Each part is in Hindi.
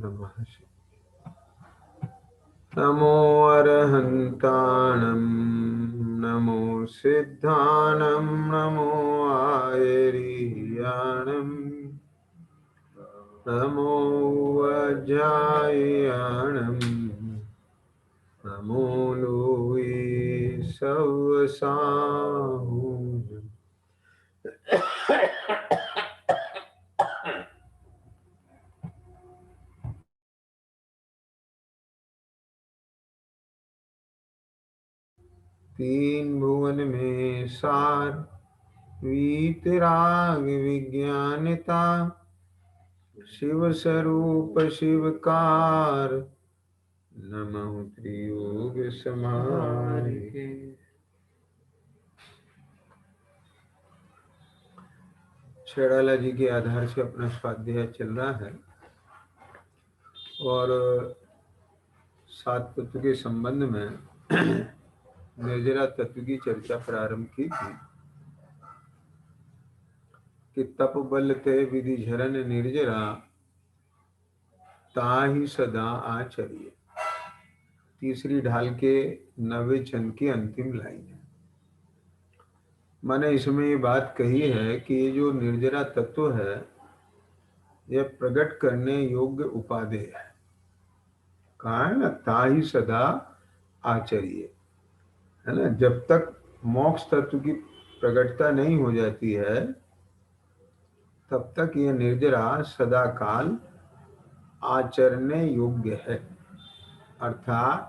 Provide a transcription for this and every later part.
नमः नमो अरहन्ताणं नमो सिद्धाणं नमो आयर्याणं नमो वज्रायणं नमो लोये सवसाहुं तीन भुवन में सार वीतराग विज्ञानता शिव स्वरूप शिवकार नमः त्रियोग समाहिते। शेराला जी के आधार से अपना स्वाध्याय चल रहा है और सात तत्व के संबंध में निर्जरा तत्व की चर्चा प्रारंभ की थी कि तप बल ते विधि झरन निर्जरा ताहि सदा आचरिय। तीसरी ढाल के 90 छंद की अंतिम लाइन है। मैंने इसमें ये बात कही है कि ये जो निर्जरा तत्व है यह प्रकट करने योग्य उपादेय है। कहा है ना, ताहि सदा आचरिय, है ना। जब तक मोक्ष तत्व की प्रकटता नहीं हो जाती है तब तक यह निर्जरा सदा काल आचरने योग्य है, अर्थात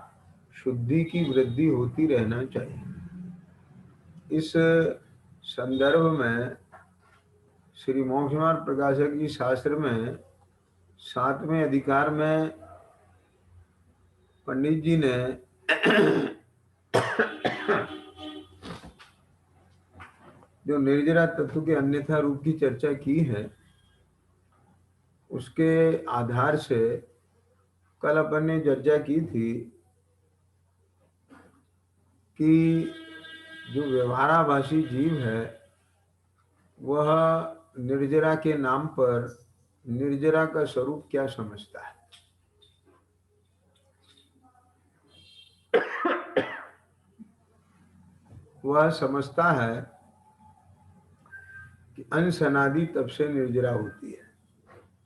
शुद्धि की वृद्धि होती रहना चाहिए। इस संदर्भ में श्री मोक्ष मार्ग प्रकाशक जी शास्त्र में 7वें अधिकार में पंडित जी ने जो निर्जरा तत्व के अन्यथा रूप की चर्चा की है उसके आधार से कल अपन ने चर्चा की थी कि जो व्यवहाराभासी जीव है वह निर्जरा के नाम पर निर्जरा का स्वरूप क्या समझता है। वह समझता है कि अंश अनादि तप से निर्जरा होती है,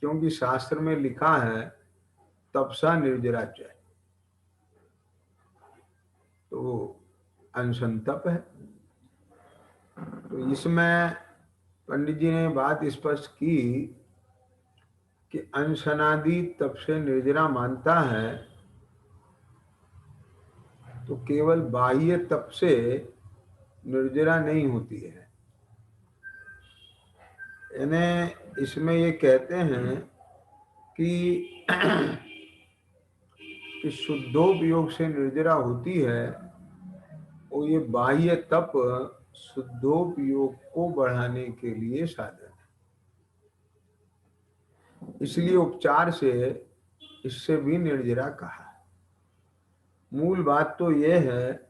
क्योंकि शास्त्र में लिखा है तपसा निर्जरा चाहिए, तो वो अनशन तप है। तो इसमें पंडित जी ने बात स्पष्ट की कि अंशनादि तप से निर्जरा मानता है तो केवल बाह्य तप से निर्जरा नहीं होती है। यानी इसमें ये कहते हैं कि कि शुद्धोपयोग से निर्जरा होती है और ये बाह्य तप शुद्धोपयोग को बढ़ाने के लिए साधन है, इसलिए उपचार से इससे भी निर्जरा कहा। मूल बात तो यह है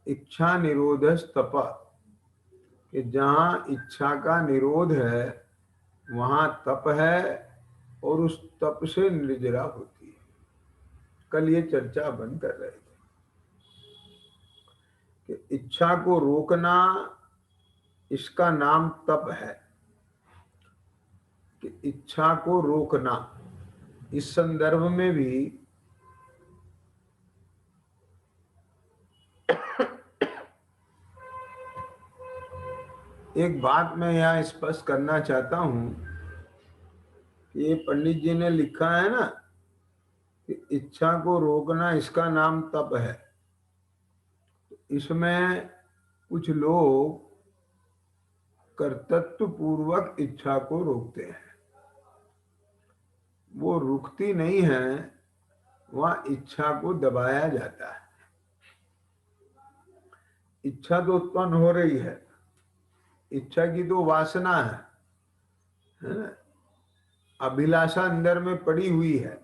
इच्छा निरोध तप, कि जहां इच्छा का निरोध है वहां तप है और उस तप से निर्जरा होती है। कल ये चर्चा अपन कर रहे थे कि इच्छा को रोकना इसका नाम तप है, कि इच्छा को रोकना। इस संदर्भ में भी एक बात मैं यहाँ स्पष्ट करना चाहता हूं कि ये पंडित जी ने लिखा है ना कि इच्छा को रोकना इसका नाम तप है। इसमें कुछ लोग कर्तृत्व पूर्वक इच्छा को रोकते हैं, वो रुकती नहीं है, वहां इच्छा को दबाया जाता है। इच्छा तो उत्पन्न हो रही है, इच्छा की तो वासना है ना, अभिलाषा अंदर में पड़ी हुई है,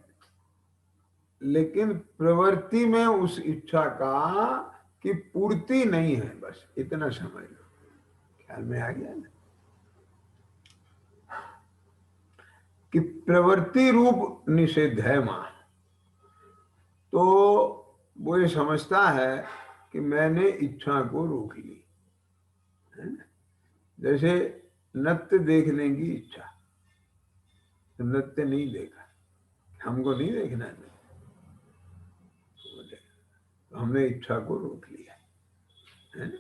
लेकिन प्रवृत्ति में उस इच्छा का की पूर्ति नहीं है। बस इतना समझ लो, ख्याल में आ गया ना। कि प्रवृत्ति रूप निषेध है मां, तो वो ये समझता है कि मैंने इच्छा को रोक ली, है ना। जैसे नृत्य देखने की इच्छा, तो नृत्य नहीं देखा, हमको नहीं देखना है, तो हमने इच्छा को रोक लिया, है ना।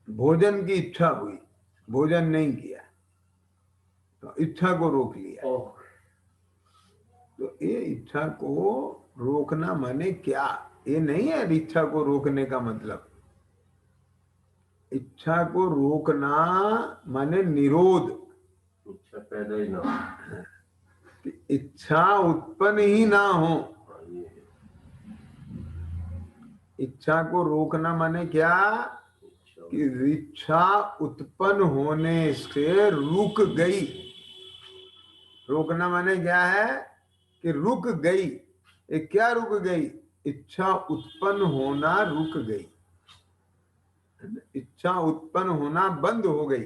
भोजन की इच्छा हुई, भोजन नहीं किया, तो इच्छा को रोक लिया। तो ये इच्छा को रोकना माने क्या? ये नहीं है इच्छा को रोकने का मतलब। इच्छा को रोकना माने निरोध, इच्छा पैदा ही ना हो, कि इच्छा उत्पन्न ही ना हो। इच्छा को रोकना माने क्या? कि इच्छा उत्पन्न होने से रुक गई। रोकना माने क्या है? कि रुक गई। ये क्या रुक गई? इच्छा उत्पन्न होना रुक गई, इच्छा उत्पन्न होना बंद हो गई,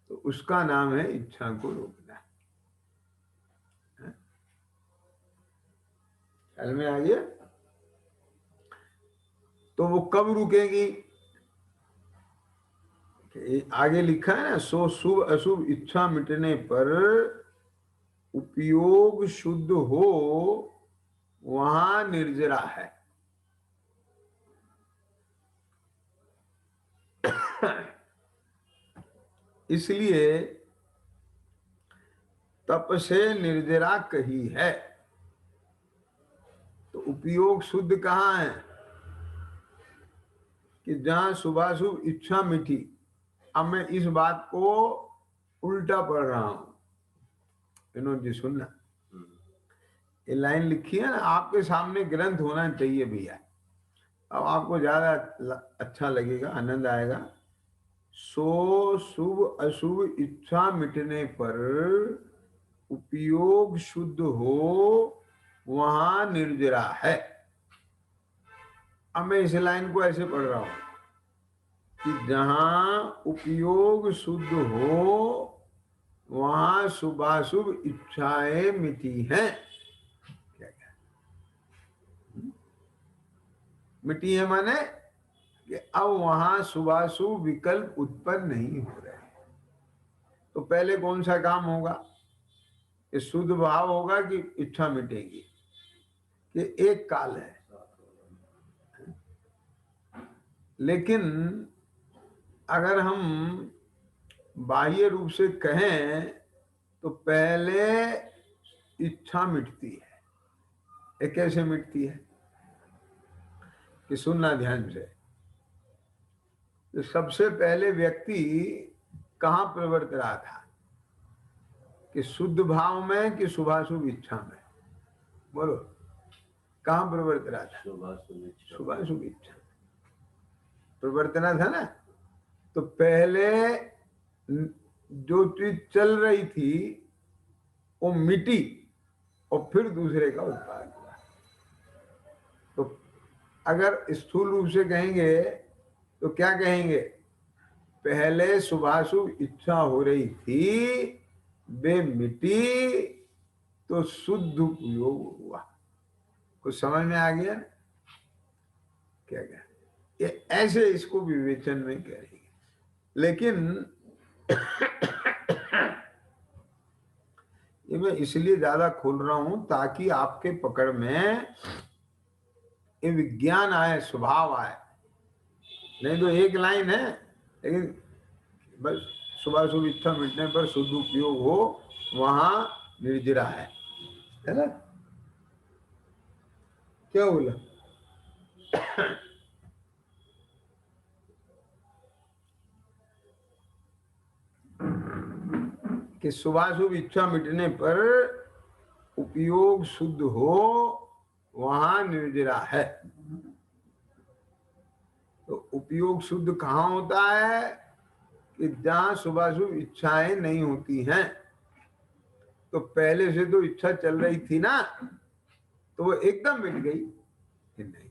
तो उसका नाम है इच्छा को रोकना। ख्याल में आ गया? तो वो कब रुकेगी? आगे लिखा है ना, सो शुभ अशुभ इच्छा मिटने पर उपयोग शुद्ध हो वहां निर्जरा है। इसलिए तप से निर्जरा कही है। तो उपयोग शुद्ध कहाँ है? कि जहां शुभाशुभ इच्छा मिटी। अब मैं इस बात को उल्टा पढ़ रहा हूं, विनोद जी सुनना। ये लाइन लिखी है ना, आपके सामने ग्रंथ होना चाहिए भैया, अब आपको ज्यादा अच्छा लगेगा, आनंद आएगा। सो शुभ अशुभ इच्छा मिटने पर उपयोग शुद्ध हो वहां निर्जरा है। अब मैं इस लाइन को ऐसे पढ़ रहा हूं कि जहां उपयोग शुद्ध हो वहां शुभाशुभ इच्छाएं मिटी हैं। क्या क्या मिटी है? माने कि अब वहां शुभाशुभ विकल्प उत्पन्न नहीं हो रहे। तो पहले कौन सा काम होगा? कि शुद्ध भाव होगा कि इच्छा मिटेगी? कि एक काल है। लेकिन अगर हम बाह्य रूप से कहें तो पहले इच्छा मिटती है। ये कैसे मिटती है? कि सुनना ध्यान से। तो सबसे पहले व्यक्ति कहाँ प्रवृत्त रहा था? कि शुद्ध भाव में कि शुभाशुभ इच्छा में? बोलो, कहाँ प्रवृत्त रहा था? शुभाशुभ इच्छा प्रवर्तना था ना। तो पहले जो चीज चल रही थी वो मिटी और फिर दूसरे का उत्पाद हुआ। तो अगर स्थूल रूप से कहेंगे तो क्या कहेंगे? पहले शुभाशुभ इच्छा हो रही थी, वे मिटी तो शुद्ध उपयोग हुआ। कुछ समझ में आ गया? क्या क्या ये ऐसे इसको विवेचन में करेंगे। लेकिन ये मैं इसलिए ज्यादा खोल रहा हूं ताकि आपके पकड़ में ये विज्ञान आए, स्वभाव आए। नहीं तो एक लाइन है, लेकिन बस शुभाशुभ इच्छा मिटने पर शुद्ध उपयोग हो वहां निर्जरा है ना। क्या बोला? कि शुभाशुभ इच्छा मिटने पर उपयोग शुद्ध हो वहां निर्जरा है। तो उपयोग शुद्ध कहाँ होता है? कि जहां शुभाशुभ इच्छाएं नहीं होती हैं। तो पहले से तो इच्छा चल रही थी ना, तो वो एकदम मिट गई? नहीं,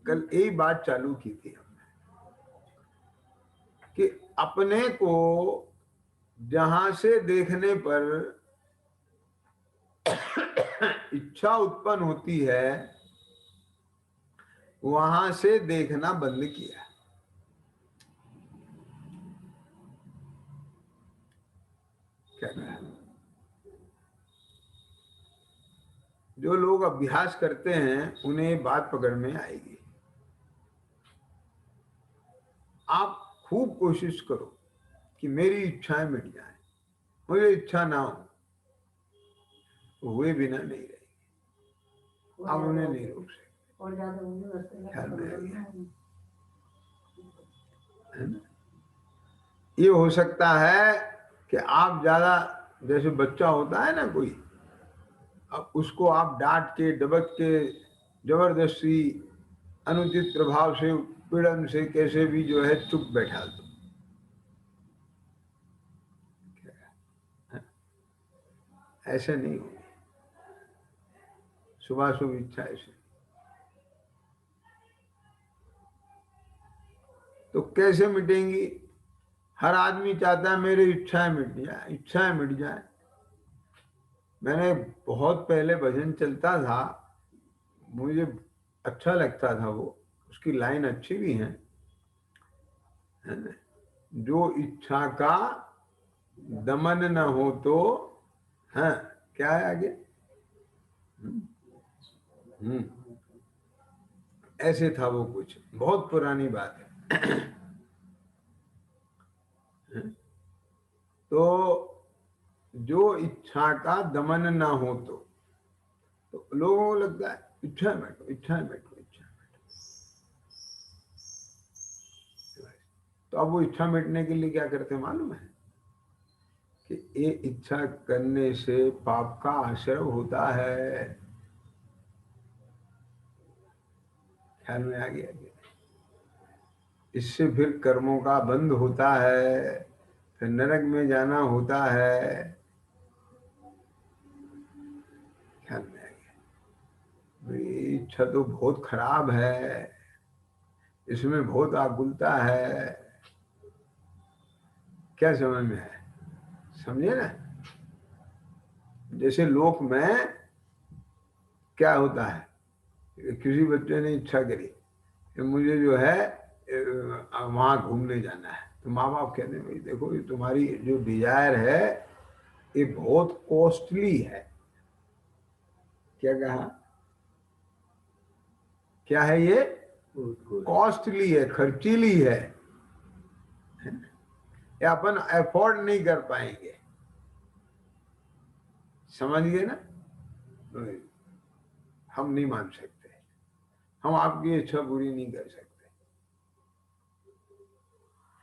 कल यही बात चालू की थी हमने। कि अपने को जहां से देखने पर इच्छा उत्पन्न होती है वहां से देखना बंद किया। क्या कहा? जो लोग अभ्यास करते हैं उन्हें ये बात पकड़ में आएगी। आप खूब कोशिश करो कि मेरी इच्छाएं मिट जाएं, मुझे इच्छा ना हो, हुए बिना नहीं रहेगी। आप उन्हें नहीं रोक सकते। ख्याल में आ गया है ना? ये हो सकता है कि आप ज्यादा, जैसे बच्चा होता है ना कोई, अब उसको आप डांट के डबक के जबरदस्ती अनुचित प्रभाव से पीड़न से कैसे भी जो है चुप बैठा दो, ऐसे नहीं होगी शुभाशुभ इच्छा ऐसे। तो कैसे मिटेंगी? हर आदमी चाहता है मेरी इच्छाएं मिट जाए, इच्छाएं मिट जाए। मैंने बहुत पहले भजन चलता था, मुझे अच्छा लगता था वो, उसकी लाइन अच्छी भी है ना? जो इच्छा का दमन न हो तो, हाँ क्या है आगे? हम्म, ऐसे था वो, कुछ बहुत पुरानी बात है। तो जो इच्छा का दमन ना हो तो लोगों को लगता है इच्छा बैठो, इच्छा बैठो, इच्छा बैठो। तो अब वो इच्छा मिटने के लिए क्या करते हैं मालूम है? कि ये इच्छा करने से पाप का आश्रय होता है। ख्याल में आ गया? इससे फिर कर्मों का बंध होता है, फिर नरक में जाना होता है। ख्याल में आ गया? इच्छा तो बहुत खराब है, इसमें बहुत आकुलता है। क्या समझ में है? समझे ना? जैसे लोक में क्या होता है, किसी बच्चे ने इच्छा करी कि मुझे जो है वहां घूमने जाना है, तो माँ बाप कहते हैं भाई देखो ये तुम्हारी जो डिजायर है ये बहुत कॉस्टली है। क्या कहा? क्या है ये? कॉस्टली है, खर्चीली है, ये अपन अफोर्ड नहीं कर पाएंगे। समझ गए ना? हम नहीं मान सकते, हम आपकी इच्छा पूरी नहीं कर सकते।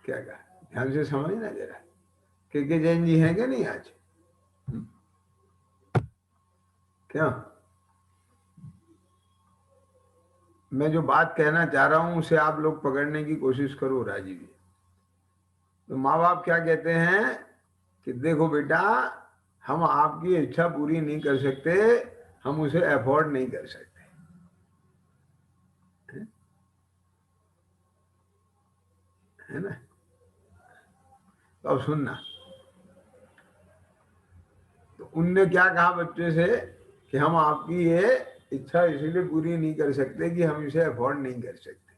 क्या कहा? ध्यान से समझना जरा। के जैन जी हैं क्या नहीं आज? क्या मैं जो बात कहना चाह रहा हूं उसे आप लोग पकड़ने की कोशिश करो राजीव जी। तो माँ बाप क्या कहते हैं कि देखो बेटा हम आपकी इच्छा पूरी नहीं कर सकते, हम उसे अफोर्ड नहीं कर सकते। है ना? तो अब सुनना, तो उनने क्या कहा बच्चे से कि हम आपकी ये इच्छा इसीलिए पूरी नहीं कर सकते कि हम इसे अफोर्ड नहीं कर सकते।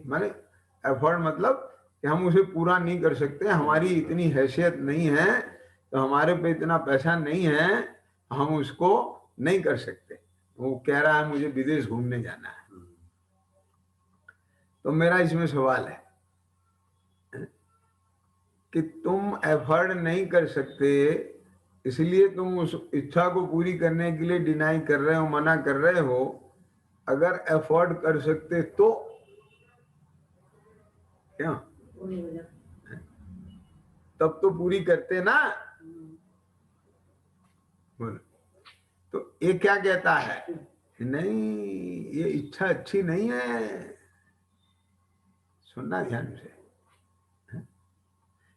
माने अफोर्ड मतलब कि हम उसे पूरा नहीं कर सकते, हमारी इतनी हैसियत नहीं है, तो हमारे पे इतना पैसा नहीं है, हम उसको नहीं कर सकते। वो कह रहा है मुझे विदेश घूमने जाना है। तो मेरा इसमें सवाल है कि तुम एफर्ट नहीं कर सकते इसलिए तुम उस इच्छा को पूरी करने के लिए डिनाई कर रहे हो, मना कर रहे हो। अगर एफर्ट कर सकते तो क्या तब तो पूरी करते ना। बोलो। तो ये क्या कहता है? नहीं ये इच्छा अच्छी नहीं है। सुनना ध्यान से,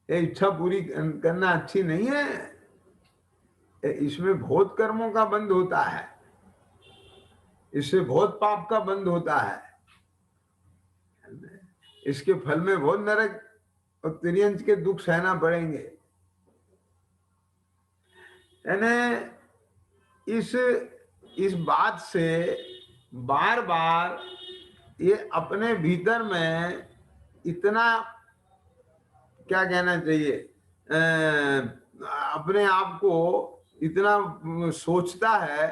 ये इच्छा पूरी करना अच्छी नहीं है, इसमें बहुत कर्मों का बंध होता है, इससे बहुत पाप का बंध होता है। इसके फल में बहुत नरक और तिर्यंच के दुख सहना पड़ेंगे। यानी इस बात से बार बार ये अपने भीतर में इतना, क्या कहना चाहिए, अपने आप को इतना सोचता है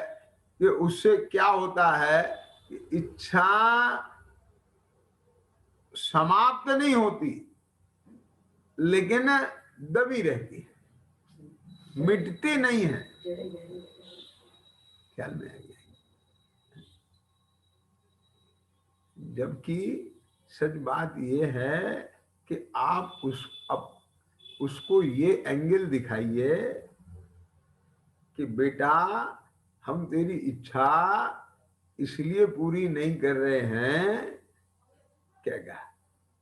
कि उससे क्या होता है कि इच्छा समाप्त नहीं होती लेकिन दबी रहती है, मिटती नहीं है। ख्याल में आ गया? जबकि सच बात यह है कि आप उसको ये एंगल दिखाइए कि बेटा हम तेरी इच्छा इसलिए पूरी नहीं कर रहे हैं, क्या कहा,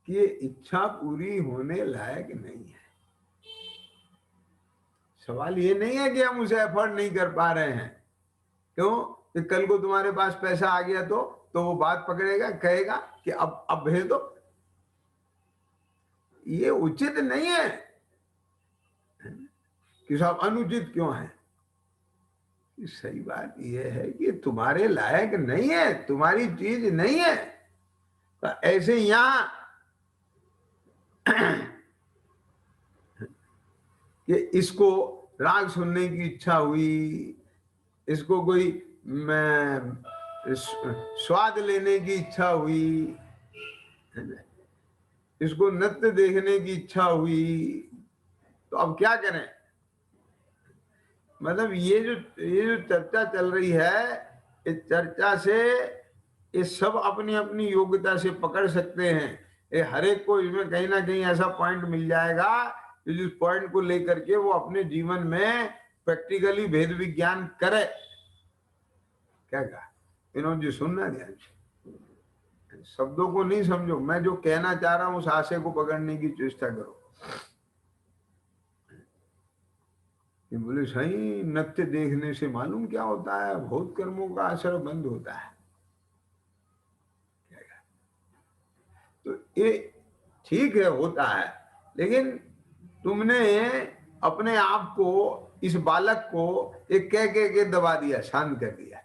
कि ये इच्छा पूरी होने लायक नहीं है। सवाल ये नहीं है कि हम उसे एफर्ट नहीं कर पा रहे हैं। क्यों? कि कल को तुम्हारे पास पैसा आ गया तो वो बात पकड़ेगा, कहेगा कि अब भेज दो। ये उचित नहीं है कि साहब अनुचित क्यों है। सही बात यह है कि तुम्हारे लायक नहीं है, तुम्हारी चीज नहीं है। तो ऐसे यहां कि इसको राग सुनने की इच्छा हुई, इसको कोई स्वाद लेने की इच्छा हुई, इसको नृत्य देखने की इच्छा हुई, तो अब क्या करें? मतलब ये जो चर्चा चल रही है, इस चर्चा से ये सब अपनी अपनी योग्यता से पकड़ सकते हैं। ये हर एक को इसमें कहीं ना कहीं ऐसा पॉइंट मिल जाएगा कि जिस पॉइंट को लेकर के वो अपने जीवन में प्रैक्टिकली भेद विज्ञान करे। क्या कहा विनोद जी? सुनना ध्यान से, शब्दों को नहीं समझो, मैं जो कहना चाह रहा हूं उस आशय को पकड़ने की चेष्टा करो। कि बोले सही, नृत्य देखने से मालूम क्या होता है? बहुत कर्मों का असर बंद होता है। तो ये ठीक है, होता है, लेकिन तुमने अपने आप को, इस बालक को एक कह के दबा दिया, शांत कर दिया।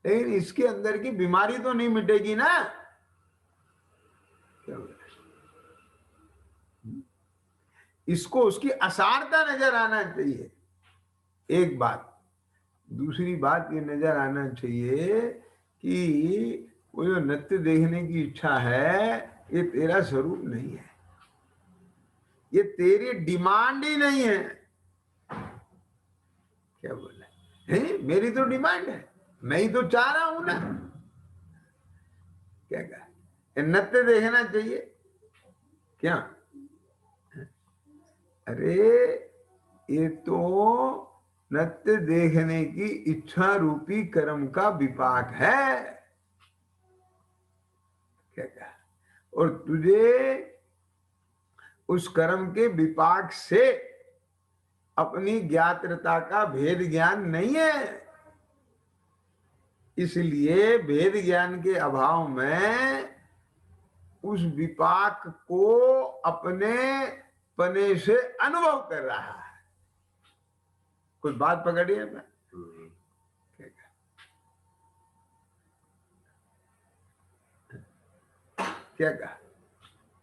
लेकिन इसके अंदर की बीमारी तो नहीं मिटेगी ना। क्या बोला? इसको उसकी असारता नजर आना चाहिए, एक बात। दूसरी बात ये नजर आना चाहिए कि वो जो नृत्य देखने की इच्छा है, ये तेरा स्वरूप नहीं है, ये तेरी डिमांड ही नहीं है। क्या बोला है? मेरी तो डिमांड है, मैं ही तो चाह रहा हूं ना। क्या कहा? नृत्य देखना चाहिए क्या? अरे ये तो नृत्य देखने की इच्छा रूपी कर्म का विपाक है। क्या कहा? और तुझे उस कर्म के विपाक से अपनी ज्ञात्रता का भेद ज्ञान नहीं है। इसलिए भेद ज्ञान के अभाव में उस विपाक को अपने पने से अनुभव कर रहा है। कुछ बात पकड़िए मैं। क्या कहा?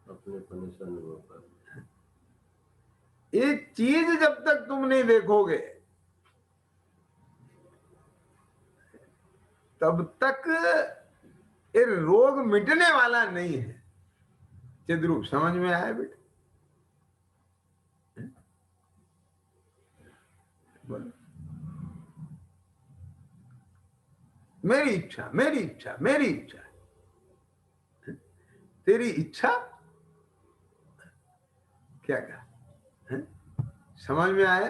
अपने पने से अनुभव कर। एक चीज जब तक तुम नहीं देखोगे तब तक ये रोग मिटने वाला नहीं है। चिद्रूप समझ में आया बेटा? बोलो। मेरी इच्छा, मेरी इच्छा, मेरी इच्छा, तेरी इच्छा। क्या कहा? समझ में आया?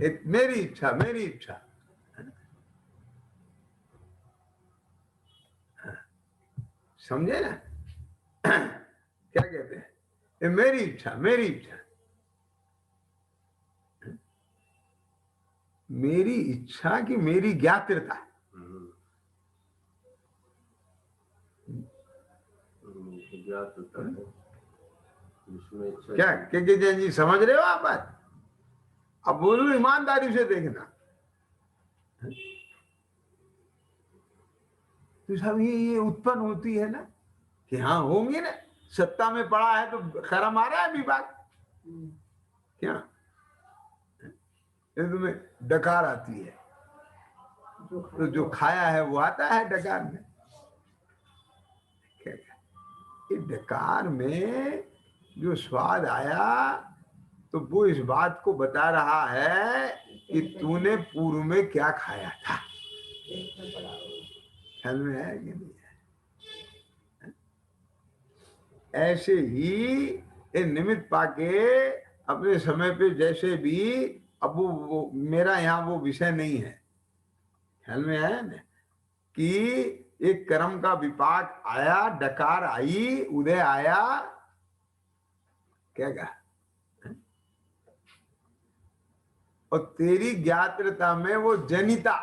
एक मेरी इच्छा, मेरी इच्छा, समझे ना? क्या कहते हैं? ये मेरी इच्छा, मेरी इच्छा, मेरी इच्छा की मेरी ज्ञात्रता। ज्ञात होता है जिसमें इच्छा क्या के जैन जी समझ रहे हो आप बात? अब बोलो ईमानदारी से देखना। तो सब ये उत्पन्न होती है ना कि हाँ होंगे ना, सत्ता में पड़ा है तो कर्म आ रहा है विभाग। क्या ये तुम्हें डकार आती है तो जो खाया है वो आता है डकार में। क्या ये डकार में जो स्वाद आया तो वो इस बात को बता रहा है कि तूने पूर्व में क्या खाया था। ख्याल में है कि नहीं? ऐसे ही ये निमित्त पाके अपने समय पे जैसे भी, अब वो मेरा यहाँ वो विषय नहीं है। ख्याल में है ना कि एक कर्म का विपाक आया, डकार आई, उदय आया, क्या कहा, और तेरी ज्ञात्रता में वो जनिता,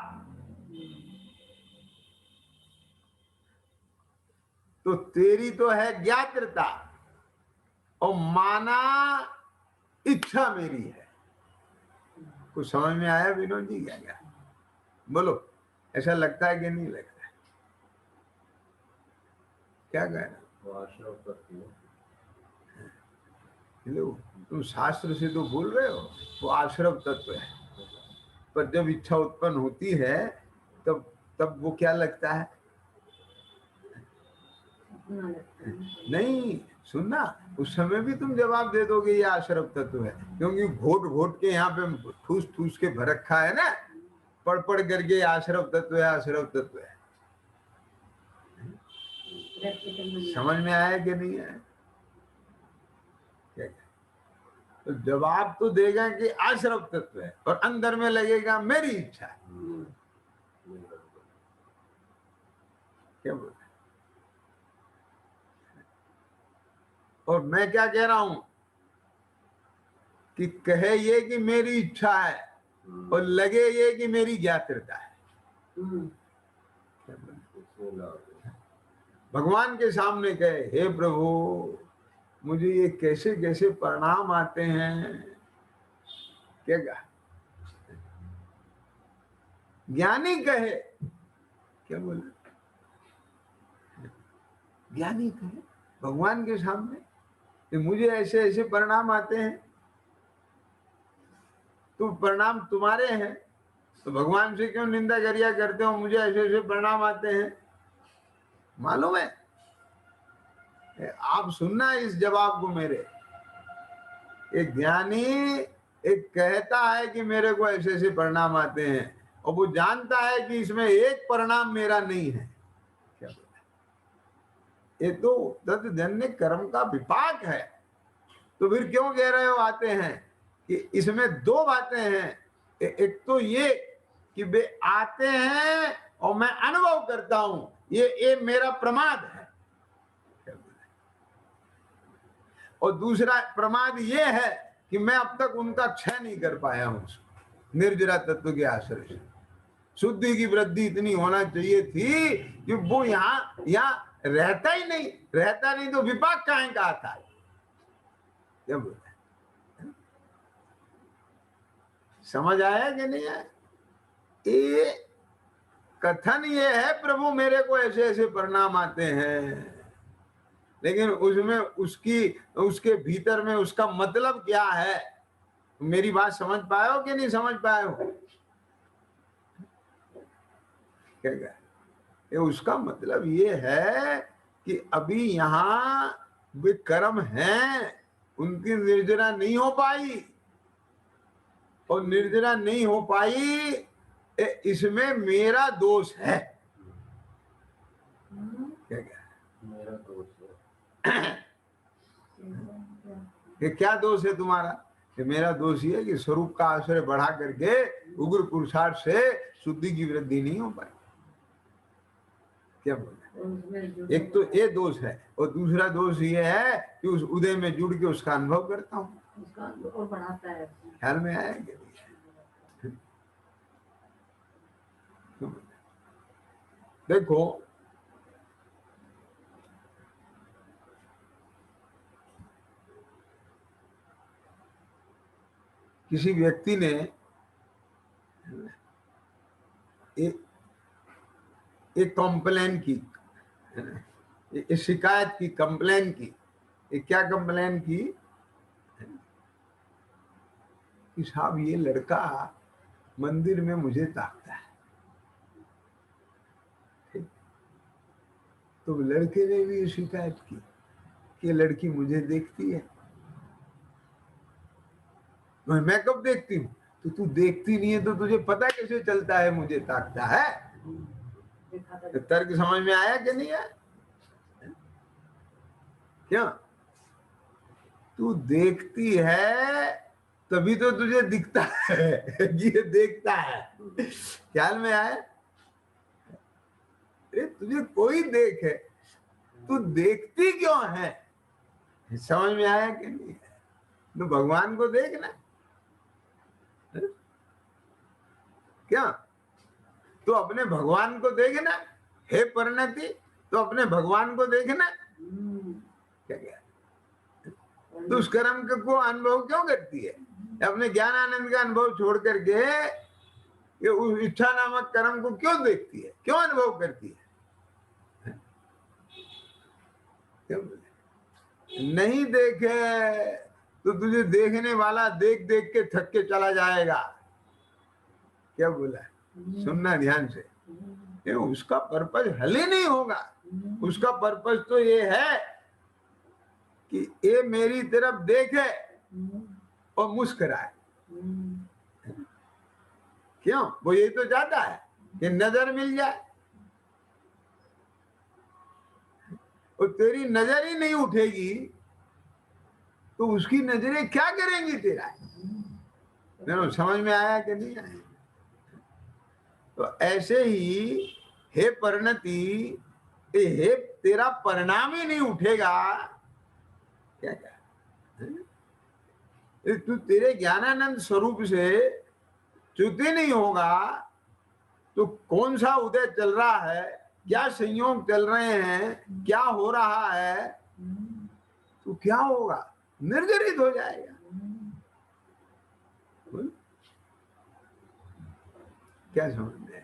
तो तेरी तो है ज्ञात्रता और माना इच्छा मेरी है। कुछ समझ में आया विनोद जी? क्या क्या बोलो, ऐसा लगता है कि नहीं लगता है? क्या कहना? लो, तुम शास्त्र से तो बोल रहे हो वो आश्रव तत्व है, पर जब इच्छा उत्पन्न होती है तब तब वो क्या लगता है? नहीं सुनना, उस समय भी तुम जवाब दे दोगे ये आश्रव तत्व है, क्योंकि घोट घोट के यहाँ पे ठूस ठूस के भर रखा है ना, पढ़ पढ़ करके आश्रव तत्व है, आश्रव तत्व है। समझ में आया कि नहीं आया? क्या तो जवाब तो देगा कि आश्रव तत्व है और अंदर में लगेगा मेरी इच्छा है। क्या बोल, और मैं क्या कह रहा हूं कि कहे ये कि मेरी इच्छा है और लगे ये कि मेरी ज्ञात्रता है। भगवान के सामने कहे हे प्रभु मुझे ये कैसे कैसे परिणाम आते हैं, क्या कहा? ज्ञानी कहे, क्या बोले, ज्ञानी कहे भगवान के सामने कि मुझे ऐसे ऐसे परिणाम आते हैं, तो परिणाम तुम्हारे हैं तो भगवान से क्यों निंदा गरिया करते हो, मुझे ऐसे ऐसे परिणाम आते हैं। मालूम है, आप सुनना इस जवाब को मेरे, एक ज्ञानी एक कहता है कि मेरे को ऐसे ऐसे परिणाम आते हैं और वो जानता है कि इसमें एक परिणाम मेरा नहीं है। क्या बोला? ये तो तत्जन्य कर्म का विपाक है। तो फिर क्यों कह रहे हो आते हैं कि इसमें दो बातें हैं, एक तो ये कि वे आते हैं और मैं अनुभव करता हूं, ये मेरा प्रमाद है, और दूसरा प्रमाद ये है कि मैं अब तक उनका क्षय नहीं कर पाया हूं। निर्जरा तत्व के आश्रय से शुद्धि की वृद्धि इतनी होना चाहिए थी कि वो यहाँ रहता ही नहीं, रहता नहीं तो विपाक काहे का आता है। क्या बोलते हैं? समझ आया कि नहीं आया? ये कथन ये है प्रभु मेरे को ऐसे ऐसे परिणाम आते हैं, लेकिन उसमें उसके भीतर में उसका मतलब क्या है? मेरी बात समझ पाए हो कि नहीं समझ पाए हो? क्या ये उसका मतलब ये है कि अभी यहाँ वे कर्म हैं, उनकी निर्जरा नहीं हो पाई, और निर्जरा नहीं हो पाई इसमें मेरा दोष है। क्या मेरा दोष है। कि क्या दोष है तुम्हारा? कि मेरा दोष ये है कि स्वरूप का आश्रय बढ़ा करके उग्र पुरुषार्थ से शुद्धि की वृद्धि नहीं हो पाई। क्या बोले? एक तो ये दोष है और दूसरा दोष ये है कि उस उदय में जुड़ के उसका अनुभव करता हूँ, उसका और बढ़ाता है। ख्याल में आएंगे? देखो किसी व्यक्ति ने एक एक कंप्लेन की, एक शिकायत की, कंप्लेन की। एक क्या कंप्लेन की कि साहब ये लड़का मंदिर में मुझे ताकता है। तो लड़के ने भी ये शिकायत की कि लड़की मुझे देखती है। मैं कब देखती हूँ? तो तू देखती नहीं है तो तुझे पता कैसे चलता है मुझे ताकता है? तो तर्क समझ में आया कि नहीं आया? क्या तू देखती है तभी तो तुझे दिखता है ये देखता है। ख्याल में आया? अरे तुझे कोई देखे, तू देखती क्यों है? समझ में आया कि नहीं? तो भगवान को देखना क्या, तो अपने भगवान को देखना। हे परिणति, तो अपने भगवान को देखना। क्या क्या दुष्कर्म को अनुभव क्यों करती है? अपने ज्ञान आनंद का अनुभव छोड़ करके ये उस इच्छा नामक कर्म को क्यों देखती है, क्यों अनुभव करती है? क्यों? नहीं देखे तो तुझे देखने वाला देख देख के थक के चला जाएगा। क्या बोला? सुनना ध्यान से। ये उसका पर्पज हल ही नहीं होगा। उसका पर्पज तो ये है कि ये मेरी तरफ देखे और मुस्कुराए। क्यों? वो ये तो चाहता है कि नजर मिल जाए, और तेरी नजर ही नहीं उठेगी तो उसकी नजरें क्या करेंगी तेरा? समझ में आया कि नहीं आया? तो ऐसे ही हे परिणति, हे तेरा परिणाम ही नहीं उठेगा। क्या क्या तू तेरे ज्ञानानंद स्वरूप से च्युत नहीं होगा तो कौन सा उदय चल रहा है, क्या संयोग चल रहे हैं, क्या हो रहा है, तो क्या होगा? निर्जरित हो जाएगा। क्या समझ में?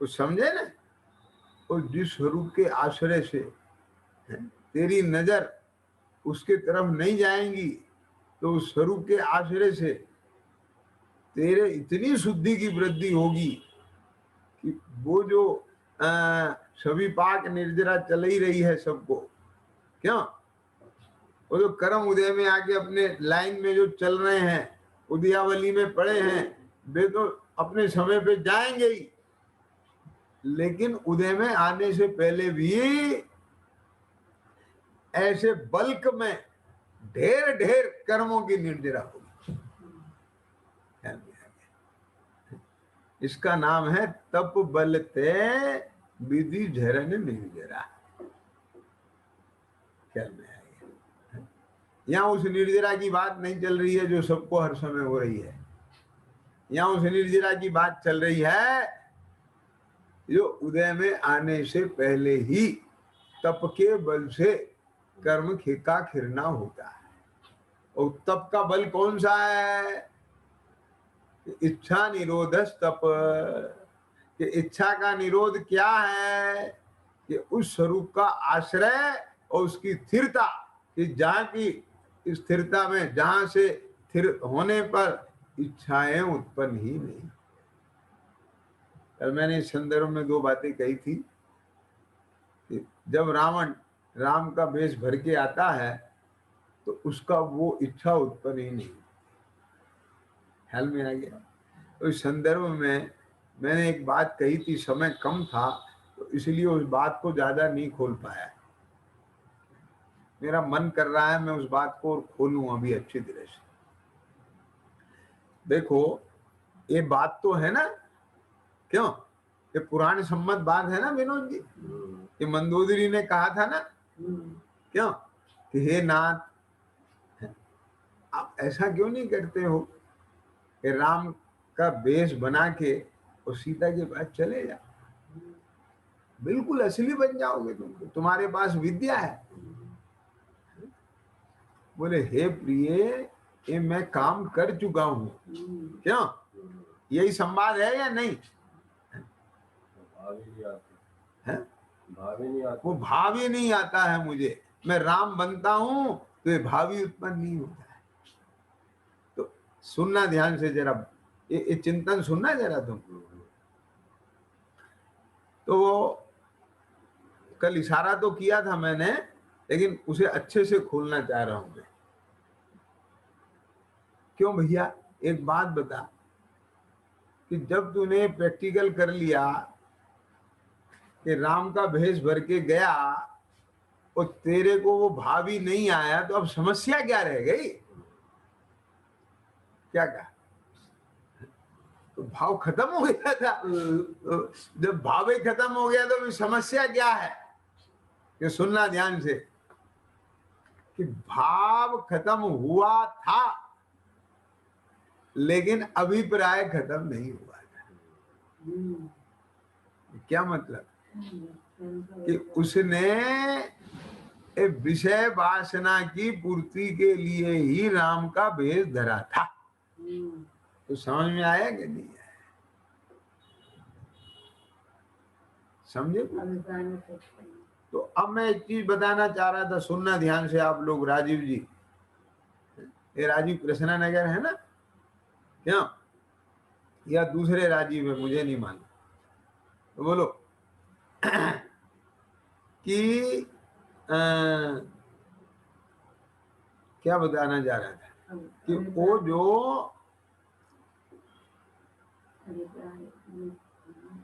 कुछ समझे ना? और जिस स्वरूप के आश्रय से तेरी नजर उसके तरफ नहीं जाएंगी तो उस स्वरूप के आश्रय से तेरे इतनी शुद्धि की वृद्धि होगी कि वो जो सभी पाक निर्जरा चल ही रही है सबको। क्यों? वो जो कर्म उदय में आके अपने लाइन में जो चल रहे हैं, उदयावली में पड़े हैं, वे तो अपने समय पे जाएंगे ही, लेकिन उदय में आने से पहले भी ऐसे बल्क में ढेर ढेर कर्मों की निर्जरा होगी। इसका नाम है तप बलते विधि झरन निर्जरा। ख्याल में आएगा? यहाँ उस निर्जरा की बात नहीं चल रही है जो सबको हर समय हो रही है। यहाँ उस निर्जरा की बात चल रही है जो उदय में आने से पहले ही तप के बल से कर्म का खिरना होता है। और तप का बल कौन सा है? इच्छा निरोधस तप। कि इच्छा का निरोध क्या है? कि उस स्वरूप का आश्रय और उसकी स्थिरता, कि जहाँ की स्थिरता में, जहाँ से स्थिर होने पर इच्छाएं उत्पन्न ही नहीं। कल मैंने इस संदर्भ में दो बातें कही थी कि जब रावण राम का वेश भर के आता है तो उसका वो इच्छा उत्पन्न ही नहीं। ख्याल में आ गया? तो इस संदर्भ में मैंने एक बात कही थी, समय कम था तो इसलिए उस बात को ज्यादा नहीं खोल पाया। मेरा मन कर रहा है मैं उस बात को खोलूं अभी अच्छी तरह से। देखो ये बात तो है ना, क्यों? ये पुराण सम्मत बात है ना विनोद जी? ये मंदोदरी ने कहा था ना, क्यों? कि हे नाथ, आप ऐसा क्यों नहीं करते हो कि राम का वेश बना के और सीता के पास चले जाओ, बिल्कुल असली बन जाओगे तुम, तुम्हारे पास विद्या है। बोले हे प्रिय, ये मैं काम कर चुका हूं। क्यों? यही संवाद है या नहीं? भाव ही नहीं आता है? भाव ही नहीं आता वो भाव ही नहीं आता है मुझे। मैं राम बनता हूं तो ये भाव ही उत्पन्न नहीं होता है। तो सुनना ध्यान से जरा, ये चिंतन सुनना जरा तुम। तो कल इशारा तो किया था मैंने, लेकिन उसे अच्छे से खोलना चाह रहा हूं मैं। क्यों भैया? एक बात बता कि जब तूने प्रैक्टिकल कर लिया कि राम का भेष भर के गया और तेरे को वो भाव ही नहीं आया, तो अब समस्या क्या रह गई? क्या कहा? तो भाव खत्म हो गया था। जब भाव ही खत्म हो गया तो समस्या क्या है? कि सुनना ध्यान से कि भाव खत्म हुआ था लेकिन अभिप्राय खत्म नहीं हुआ था। क्या मतलब? कि उसने विषय वासना की पूर्ति के लिए ही राम का भेष धरा था। तो समझ में आया कि नहीं आया? समझे? तो अब मैं एक चीज बताना चाह रहा था, सुनना ध्यान से आप लोग। राजीव जी, ये राजीव कृष्णा नगर है ना? क्या या दूसरे राजीव है, मुझे नहीं मालूम। तो बोलो कि क्या बताना चाह रहा था कि वो जो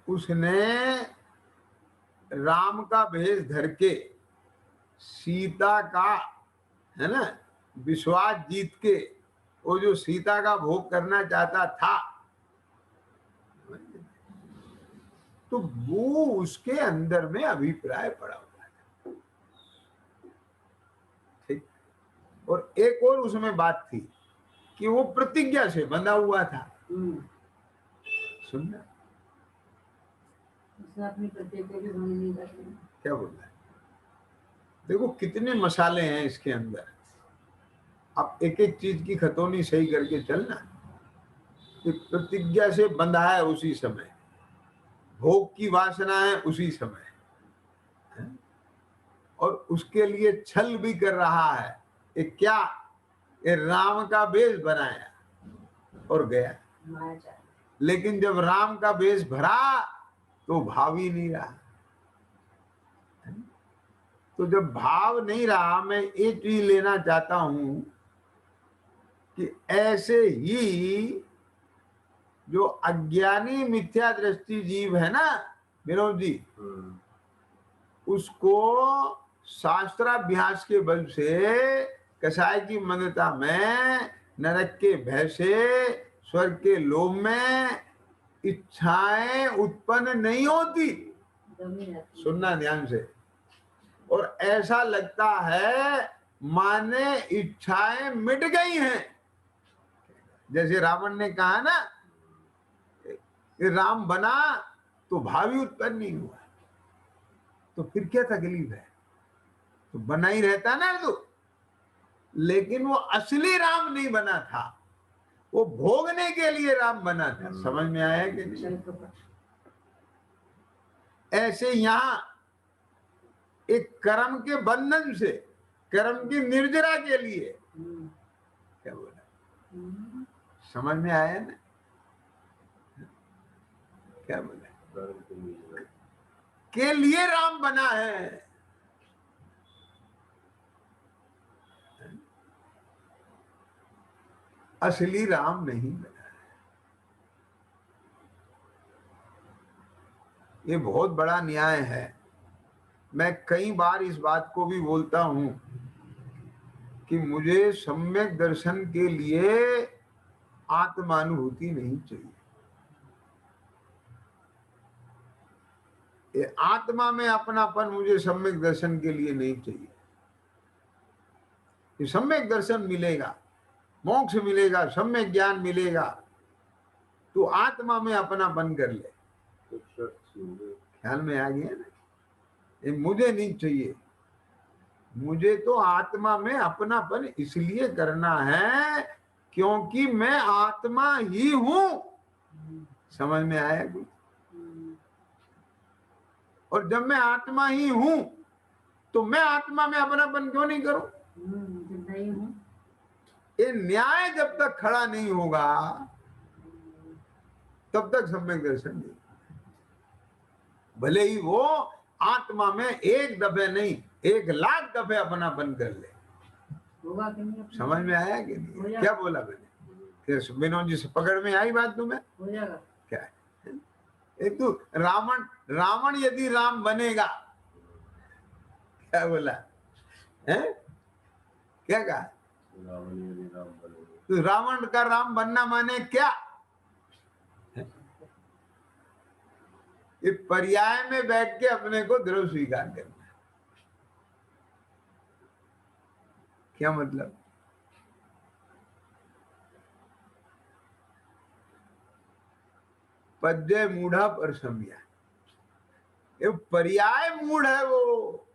उसने राम का भेष धर के सीता का, है ना, विश्वास जीत के वो जो सीता का भोग करना चाहता था, तो वो उसके अंदर में अभिप्राय पड़ा हुआ था। ठीक। और एक और उसमें बात थी कि वो प्रतिज्ञा से बंधा हुआ था। सुनना, अपनी प्रतिज्ञा की भंग नहीं करते। क्या बोल रहा है? देखो कितने मसाले हैं इसके अंदर। अब एक एक चीज की खतौनी सही करके चलना। कि प्रतिज्ञा से बंधा है उसी समय, भोग की वासना है उसी समय, है? और उसके लिए छल भी कर रहा है। ये क्या? ये राम का वेश बनाया और गया। लेकिन जब राम का वेश भरा तो भाव ही नहीं रहा। तो जब भाव नहीं रहा, मैं एक चीज लेना चाहता हूं कि ऐसे ही जो अज्ञानी मिथ्या दृष्टि जीव है ना विनोद जी, उसको शास्त्राभ्यास के बल से कसाय की मन्दता में, नरक के भय से, स्वर्ग के लोभ में इच्छाएं उत्पन्न नहीं होती। सुनना ध्यान से। और ऐसा लगता है माने इच्छाएं मिट गई हैं। जैसे रावण ने कहा ना कि राम बना तो भाव ही उत्पन्न नहीं हुआ, तो फिर क्या तकलीफ है? तो बना ही रहता ना तो। लेकिन वो असली राम नहीं बना था, वो भोगने के लिए राम बना था। समझ में आया कि नहीं? ऐसे यहां एक कर्म के बंधन से, कर्म की निर्जरा के लिए, क्या बोला? समझ में आया ना? क्या बोला? के लिए राम बना है। असली राम नहीं बना है। ये बहुत बड़ा न्याय है। मैं कई बार इस बात को भी बोलता हूं कि मुझे सम्यक दर्शन के लिए आत्मानुभूति नहीं चाहिए। ये आत्मा में अपनापन मुझे सम्यक दर्शन के लिए नहीं चाहिए। ये सम्यक दर्शन मिलेगा, मोक्ष मिलेगा, सम्यक ज्ञान मिलेगा, तो आत्मा में अपनापन कर ले। ख्याल में आ गया ना? ये मुझे नहीं चाहिए। मुझे तो आत्मा में अपनापन इसलिए करना है क्योंकि मैं आत्मा ही हूं। समझ में आया कुछ? और जब मैं आत्मा ही हूं तो मैं आत्मा में अपनापन क्यों नहीं करूं? नहीं हूं। ये न्याय जब तक खड़ा नहीं होगा तब तक सम्यक दर्शन नहीं। भले ही वो आत्मा में एक दफे नहीं 1,00,000 दफे अपनापन कर ले। होगा कि नहीं? समझ में आया कि नहीं? क्या बोला मैंने? फिर विनोद जी से पकड़ में आई बात तुम्हें? हो जाएगा। क्या है? एक तो रावण यदि राम बनेगा, क्या बोला है? क्या कहा? रावण यदि राम बनेगा। तो रावण का राम बनना माने क्या? ये पर्याय में बैठ के अपने को ध्रुव स्वीकार करना। क्या मतलब? पद्य मूढ़ा पर समझा, ये पर्याय मूढ़ है वो,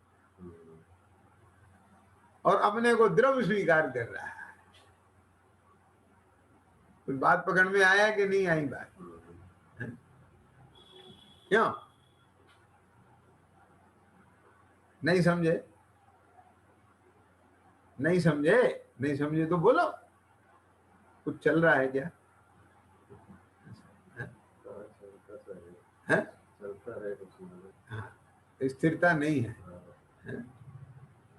और अपने को द्रव स्वीकार कर रहा है। कुछ बात पकड़ में आया कि नहीं आई बात? क्यों नहीं समझे? नहीं समझे? नहीं समझे तो बोलो, कुछ चल रहा है क्या? है? चलता है कुछ नहीं। हाँ, स्थिरता नहीं है, है?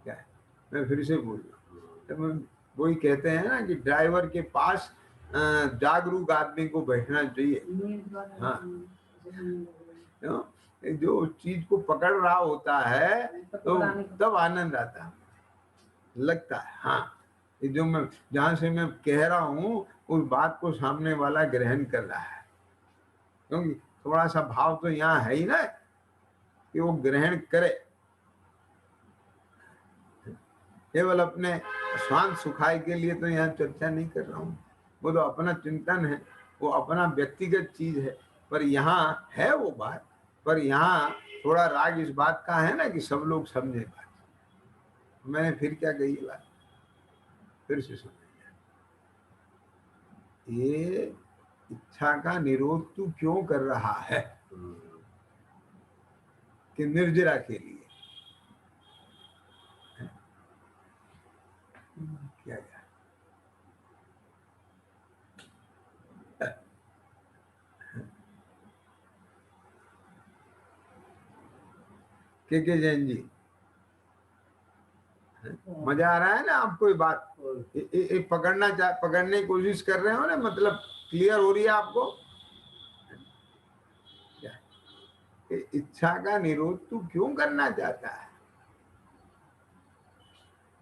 क्या है? मैं फिर से बोल रहा हूँ, वही कहते हैं ना कि ड्राइवर के पास जागरूक आदमी को बैठना चाहिए। हाँ, क्यों? जो चीज को पकड़ रहा होता है तो तब आनंद आता है, लगता है। हाँ, ये जो मैं जहां से मैं कह रहा हूं उस बात को सामने वाला ग्रहण कर रहा है, क्योंकि थोड़ा सा भाव तो यहाँ है ही ना कि वो ग्रहण करे। केवल अपने स्वांत सुखाई के लिए तो यहाँ चर्चा नहीं कर रहा हूँ, वो तो अपना चिंतन है, वो अपना व्यक्तिगत चीज है। पर यहाँ है वो बात, पर यहाँ थोड़ा राग इस बात का है ना कि सब लोग समझे बात। मैंने फिर क्या कही बात, फिर से समझ ये इच्छा का निरोध तू क्यों कर रहा है? कि निर्जरा के लिए क्या क्या? के जैन जी, मजा आ रहा है ना आपको? ये बात पकड़ने की कोशिश कर रहे हो ना, मतलब क्लियर हो रही है आपको? इच्छा का निरोध तू क्यों करना चाहता है?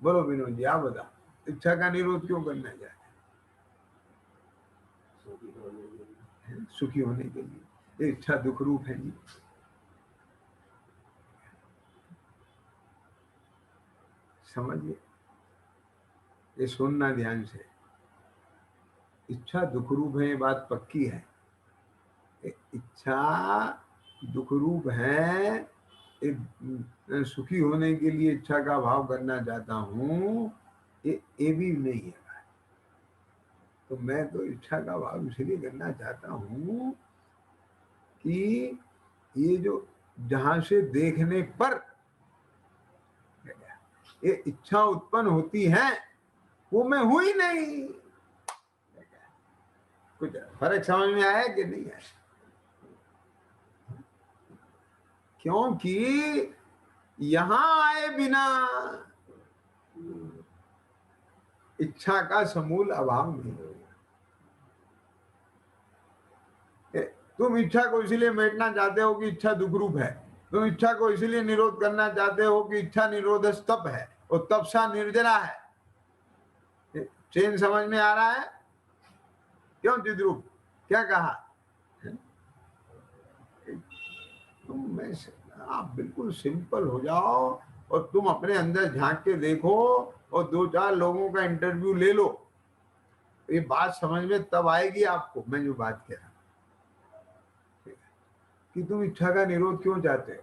बोलो विनोद जी, आप बताओ, इच्छा का निरोध क्यों करना चाहता है? सुखी होने के लिए। इच्छा दुख रूप है जी। समझिए, ये सुनना ध्यान से, इच्छा दुख रूप है, ये बात पक्की है। इच्छा दुख रूप है, सुखी होने के लिए इच्छा का भाव करना चाहता हूँ, ये भी नहीं है। तो मैं तो इच्छा का भाव इसलिए करना चाहता हूँ कि ये जो जहां से देखने पर ये इच्छा उत्पन्न होती है वो मैं हूं ही नहीं। कुछ फर्क समझ में आया कि नहीं आया? क्योंकि यहां आए बिना इच्छा का समूल अभाव नहीं होगा। तुम इच्छा को इसीलिए मेटना चाहते हो कि इच्छा दुख रूप है, तुम इच्छा को इसीलिए निरोध करना चाहते हो कि इच्छा निरोध तप है और तपसा निर्जरा है। चेन समझ में आ रहा है? क्यों चिद्रूप, क्या कहा? तुम आप बिल्कुल सिंपल हो जाओ और तुम अपने अंदर झांक के देखो और 2-4 लोगों का इंटरव्यू ले लो, ये बात समझ में तब आएगी आपको मैं जो बात कह रहा हूं कि तुम इच्छा का निरोध क्यों चाहते हो।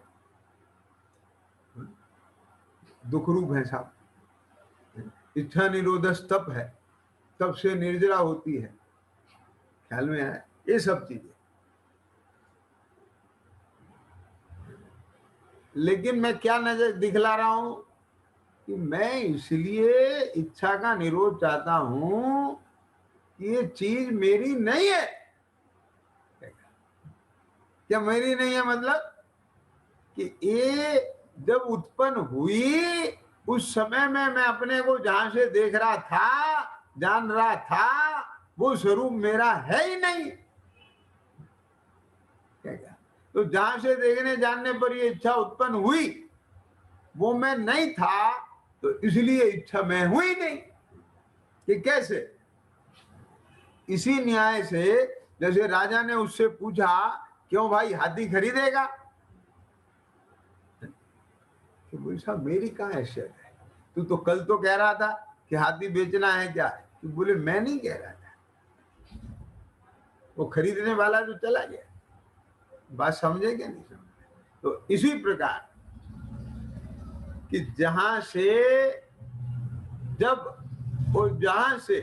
दुख रूप है साहब। इच्छा निरोध तप है, तप से निर्जरा होती है। ख्याल में आया ये सब चीजें। लेकिन मैं क्या नजर दिखला रहा हूं कि मैं इसलिए इच्छा का निरोध चाहता हूं कि ये चीज मेरी नहीं है। क्या मेरी नहीं है मतलब कि ये जब उत्पन्न हुई उस समय में मैं अपने को जहां से देख रहा था, जान रहा था, वो स्वरूप मेरा है ही नहीं। क्या तो जहां से देखने जानने पर ये इच्छा उत्पन्न हुई वो मैं नहीं था, तो इसलिए इच्छा मैं हुई नहीं। कि कैसे? इसी न्याय से जैसे राजा ने उससे पूछा, क्यों भाई हाथी खरीदेगा? तो बोले साहब मेरी कहाँ हैसियत है, तू तो कल तो कह रहा था कि हाथी बेचना है क्या। तो बोले मैं नहीं कह रहा था, वो खरीदने वाला जो चला गया। बात समझे क्या नहीं समझे? तो इसी प्रकार कि जहां से जब और जहां से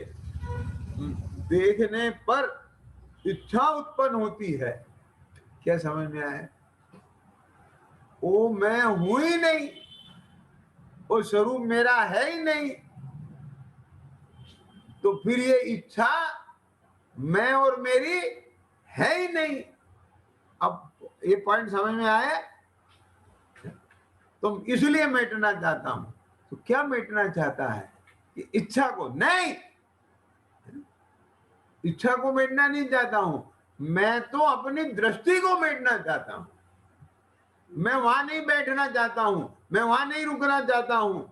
देखने पर इच्छा उत्पन्न होती है, क्या समझ में आया? वो मैं हूं ही नहीं, वो स्वरूप मेरा है ही नहीं, तो फिर ये इच्छा मैं और मेरी है ही नहीं। अब ये पॉइंट समझ में आया? तो इसलिए मिटना चाहता हूं। तो क्या मिटना चाहता है कि इच्छा को नहीं, इच्छा को मिटना नहीं चाहता हूं, मैं तो अपनी दृष्टि को मिटना चाहता हूं। मैं वहां नहीं बैठना चाहता हूं, मैं वहां नहीं रुकना चाहता हूं।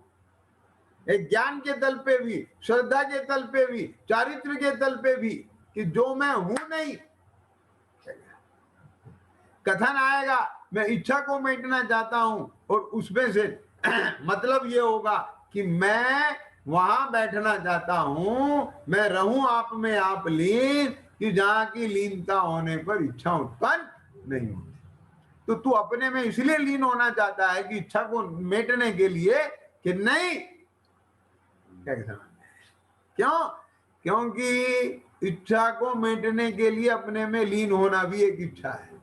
एक ज्ञान के तल पे भी, श्रद्धा के तल पे भी, चारित्र के तल पे भी, कि जो मैं हूं नहीं। कथन आएगा मैं इच्छा को मिटना चाहता हूं, और उसमें से मतलब ये होगा कि मैं वहां बैठना चाहता हूं, मैं रहूं आप में आप लीन, कि जहां की लीनता होने पर इच्छा उत्पन्न नहीं होती। तो तू अपने में इसलिए लीन होना चाहता है कि इच्छा को मेटने के लिए, कि नहीं। क्या समझ? क्यों? क्योंकि इच्छा को मेटने के लिए अपने में लीन होना भी एक इच्छा है।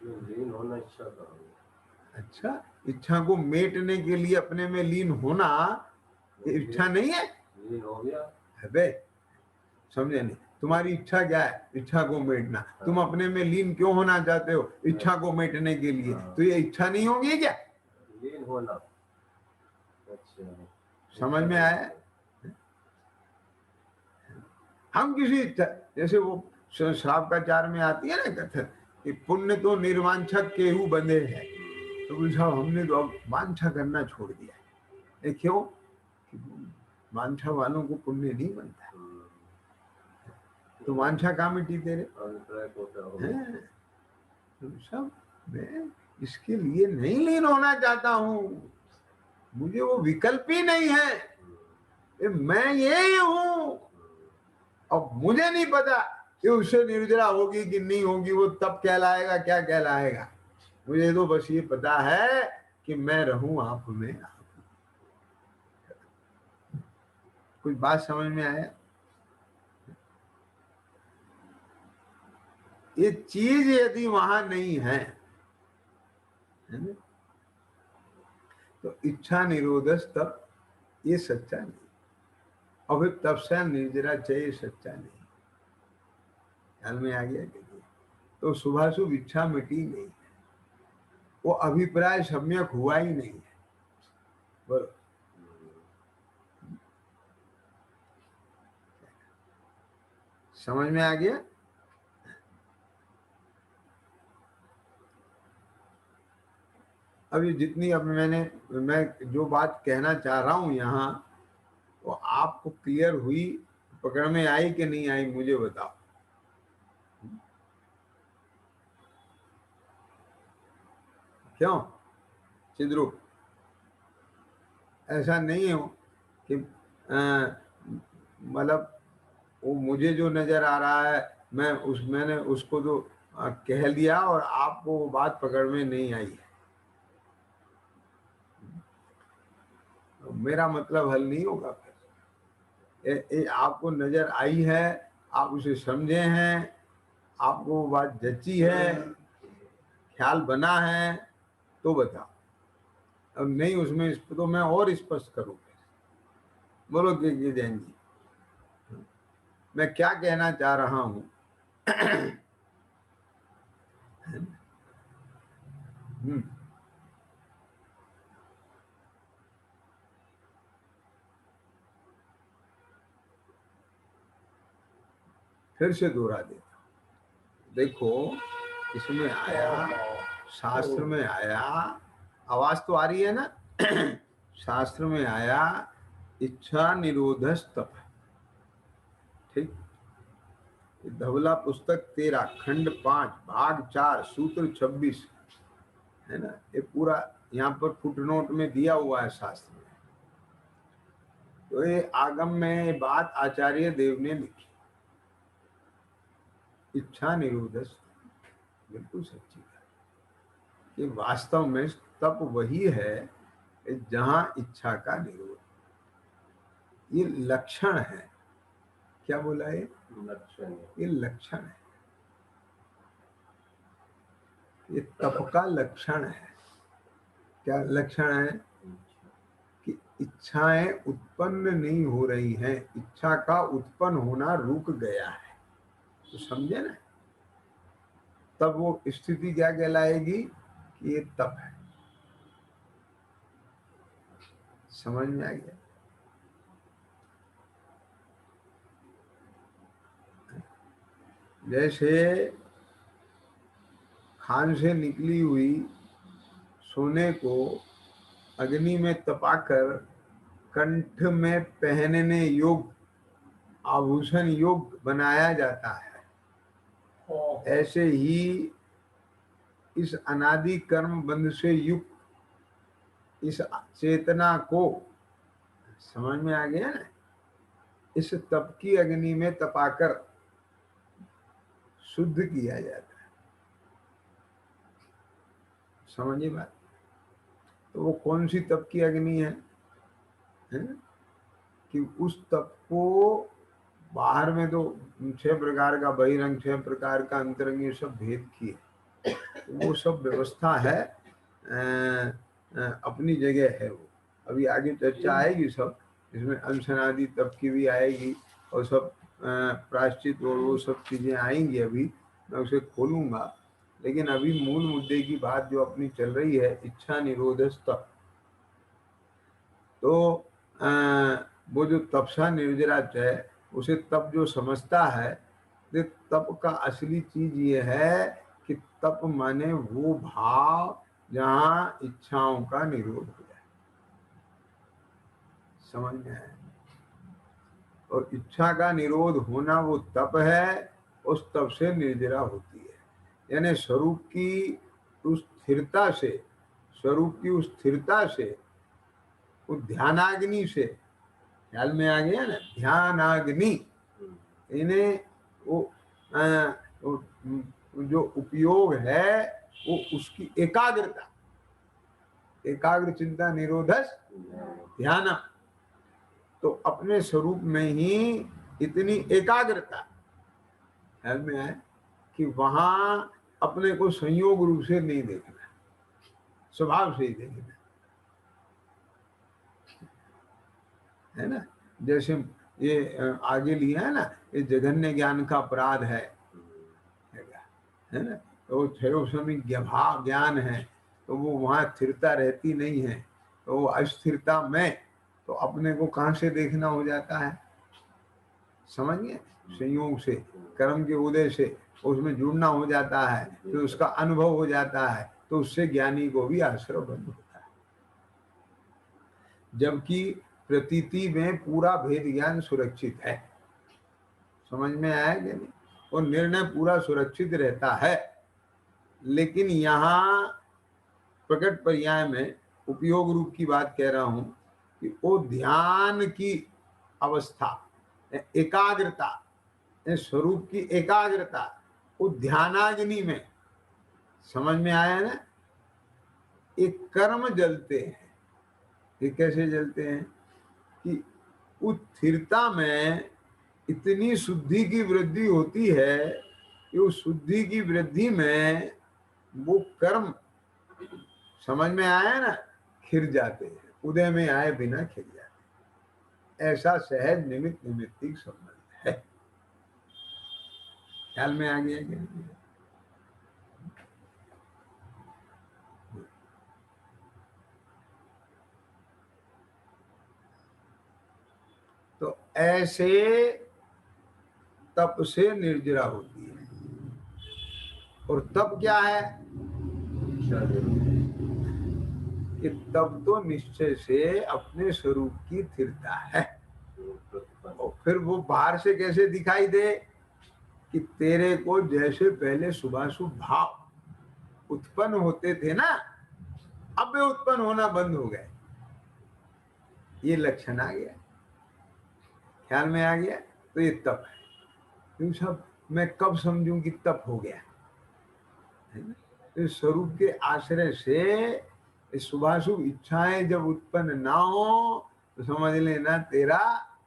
लीन होना इच्छा का हो। अच्छा, इच्छा को मेटने के लिए अपने में लीन होना ये इच्छा नहीं है? लीन हो गया है बे, समझे नहीं? तुम्हारी इच्छा क्या है? इच्छा को मेटना। तुम अपने में लीन क्यों होना चाहते हो? इच्छा को मेटने के लिए। तो ये इच्छा नहीं होगी क्या? लीन होना। अच्छा, समझ में आया? हम किसी जैसे वो श्रावकाचार में आती है ना कथन कि पुण्य तो निर्वांछक केहू बंधे है। तो बोले साहब हमने तो अब वांछा करना छोड़ दिया है। क्यों? वांछा वालों को पुण्य नहीं बनता। तो वांछा कहाँ मिट्टी तेरे? तो सब मैं इसके लिए नहीं लीन होना चाहता हूं, मुझे वो विकल्प ही नहीं है। मैं ये ही हूं। अब मुझे नहीं पता कि उससे निर्जरा होगी कि नहीं होगी, वो तब कहलाएगा क्या कहलाएगा। मुझे तो बस ये पता है कि मैं रहूं आप में आप। कुछ बात समझ में आया? ये चीज यदि वहां नहीं है ना, तो इच्छा निरोधस तब ये सच्चा नहीं। और फिर तब से निर्जरा चाहिए सच्चा नहीं। ख्याल में आ गया? तो शुभाशुभ इच्छा मिटी नहीं है, वो अभिप्राय सम्यक हुआ ही नहीं है। बोलो समझ में आ गया? अभी जितनी अब मैं जो बात कहना चाह रहा हूं यहाँ, वो आपको क्लियर हुई, पकड़ में आई कि नहीं आई, मुझे बताओ। क्यों चिद्रूप? ऐसा नहीं हो कि मतलब वो मुझे जो नजर आ रहा है मैंने उसको तो कह दिया और आपको वो बात पकड़ में नहीं आई है, तो मेरा मतलब हल नहीं होगा फिर। आपको नजर आई है, आप उसे समझे हैं, आपको वो बात जची है, ख्याल बना है, तो बताओ। अब नहीं उसमें तो मैं और स्पष्ट करूं फिर। बोलो कि जैन जी, मैं क्या कहना चाह रहा हूं। हम्म, फिर से दोहरा देता हूं। देखो, इसमें आया, शास्त्र में आया, आवाज तो आ रही है ना। शास्त्र में आया इच्छा निरोधस्तप, ठीक। धवला पुस्तक 13 खंड 5 भाग 4 सूत्र 26 है ना, ये पूरा यहाँ पर फुटनोट में दिया हुआ है शास्त्र में। तो ये आगम में ये बात आचार्य देव ने लिखी, इच्छा निरोधस, बिल्कुल सच्ची बात कि वास्तव में तप वही है जहां इच्छा का निरोध। ये लक्षण है, क्या बोला ये? लक्षण है। ये लक्षण है, ये तप का लक्षण है। क्या लक्षण है? कि इच्छाएं उत्पन्न नहीं हो रही हैं, इच्छा का उत्पन्न होना रुक गया है। तो समझे ना, तब वो स्थिति क्या कहलाएगी कि ये तप है। समझ में आ गया? जैसे खान से निकली हुई सोने को अग्नि में तपाकर कंठ में पहनने योग्य, आभूषण योग्य बनाया जाता है, ऐसे ही इस अनादि कर्म बंध से युक्त इस चेतना को, समझ में आ गया ना, इस तप की अग्नि में तपाकर शुद्ध किया जाता है। समझिए बात। तो वो कौन सी तप की अग्नि है ना? कि उस तप को बाहर में तो 6 प्रकार का बहिरंग, 6 प्रकार का अंतरंग, ये सब भेद किए, वो सब व्यवस्था है, अपनी जगह है। वो अभी आगे चर्चा आएगी सब, इसमें अंशनादि तप की भी आएगी और सब प्रायश्चित और वो सब चीजें आएंगी। अभी मैं उसे खोलूंगा, लेकिन अभी मूल मुद्दे की बात जो अपनी चल रही है, इच्छा निरोधस तप। तो वो जो तपसा निर्जराच है, उसे तप जो समझता है, तो तप का असली चीज ये है कि तप माने वो भाव जहां इच्छाओं का निरोध हो जाए। समझ में आया? और इच्छा का निरोध होना वो तप है, उस तप से निर्जरा होती है। यानी स्वरूप की उस स्थिरता से, स्वरूप की उस स्थिरता से, उस ध्यानाग्नि से, ख्याल में आ गया ना, ध्यानाग्नि, इन्हें वो जो उपयोग है वो उसकी एकाग्रता, एकाग्र चिंता निरोधस ध्यान। तो अपने स्वरूप में ही इतनी एकाग्रता ख्याल में आए कि वहां अपने को संयोग रूप से नहीं देखना, स्वभाव से ही देखना है ना। जैसे ये आगे लिया है ना, ये जघन्य ज्ञान का अपराध है ना। तो क्षयोपशमिक भाव ज्ञान है, तो वो वहां स्थिरता रहती नहीं है, तो वो अस्थिरता में तो अपने को कहां से देखना हो जाता है? समझिए, संयोग से, कर्म के उदय से उसमें जुड़ना हो जाता है, तो उसका अनुभव हो जाता है, तो उससे ज्ञानी को भी आश्रय बंद होता है। जबकि प्रतीति में पूरा भेद ज्ञान सुरक्षित है। समझ में आया कि नहीं? और निर्णय पूरा सुरक्षित रहता है। लेकिन यहाँ प्रकट पर्याय में उपयोग रूप की बात कह रहा हूं कि वो ध्यान की अवस्था, एकाग्रता, स्वरूप की एकाग्रता, वो ध्यानाग्नि में, समझ में आया ना, एक कर्म जलते हैं। ये कैसे जलते हैं कि उस स्थिरता में इतनी शुद्धि की वृद्धि होती है कि उस शुद्धि की वृद्धि में वो कर्म, समझ में आया ना, खिर जाते हैं, उदय में आए बिना खिर जाते हैं। ऐसा सहज निमित्त निमित्तिक संबंध है। ख्याल में आ गया क्या? तो ऐसे तप से निर्जरा होती है। और तप क्या है इच्छा जरूरी कि तब तो निश्चय से अपने स्वरूप की स्थिरता है। प्रतिपन्न और फिर वो बाहर से कैसे दिखाई दे कि तेरे को जैसे पहले शुभाशुभ भाव उत्पन्न होते थे ना, अब वे उत्पन्न होना बंद हो गए। ये लक्षण आ गया, ख्याल में आ गया। तो ये तप है। इन सब मैं कब समझूं कि तप हो गया, है ना? तो इस स्वरूप के आश्रय से शुभाशुभ इच्छाएं जब उत्पन्न ना हो तो समझ लेना तेरा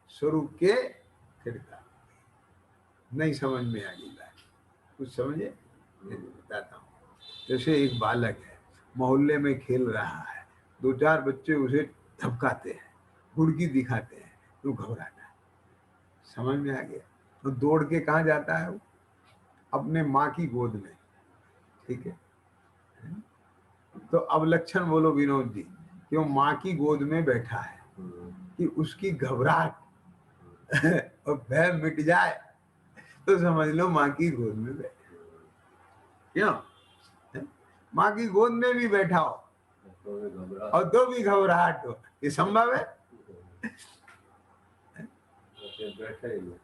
स्वरूप के स्थिरता। नहीं समझ में आ गई बात, कुछ समझे? बताता हूँ। जैसे एक बालक है, मोहल्ले में खेल रहा है, दो चार बच्चे उसे धमकाते हैं, हुड़की दिखाते हैं, तो घबराता है। समझ में आ गया? तो दौड़ के कहाँ जाता है वो? अपने माँ की गोद में। ठीक है? तो अब लक्षण बोलो विनोद जी, कि वो माँ की गोद में बैठा है, कि उसकी घबराहट और भय मिट जाए तो समझ लो माँ की गोद में बैठा। क्यों? माँ की गोद में भी बैठा हो तो भी घबरा और तो भी घबराहट हो, ये संभव है? बैठे ही नहीं।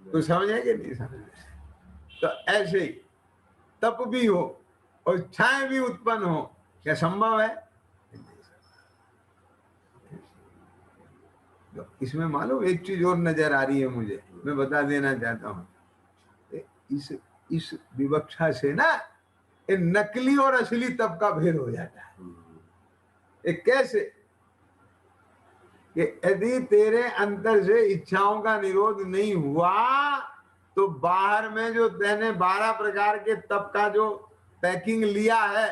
तो समझे कि नहीं समझे? तो ऐसे ही तप भी हो और इच्छाएं भी उत्पन्न हो, क्या संभव है? तो इसमें मालूम एक चीज और नजर आ रही है मुझे, मैं बता देना चाहता हूँ। इस विवक्षा से ना ये नकली और असली तप का भेद हो जाता है। ये कैसे कि यदि तेरे अंतर से इच्छाओं का निरोध नहीं हुआ तो बाहर में जो तेने 12 प्रकार के तप का जो पैकिंग लिया है,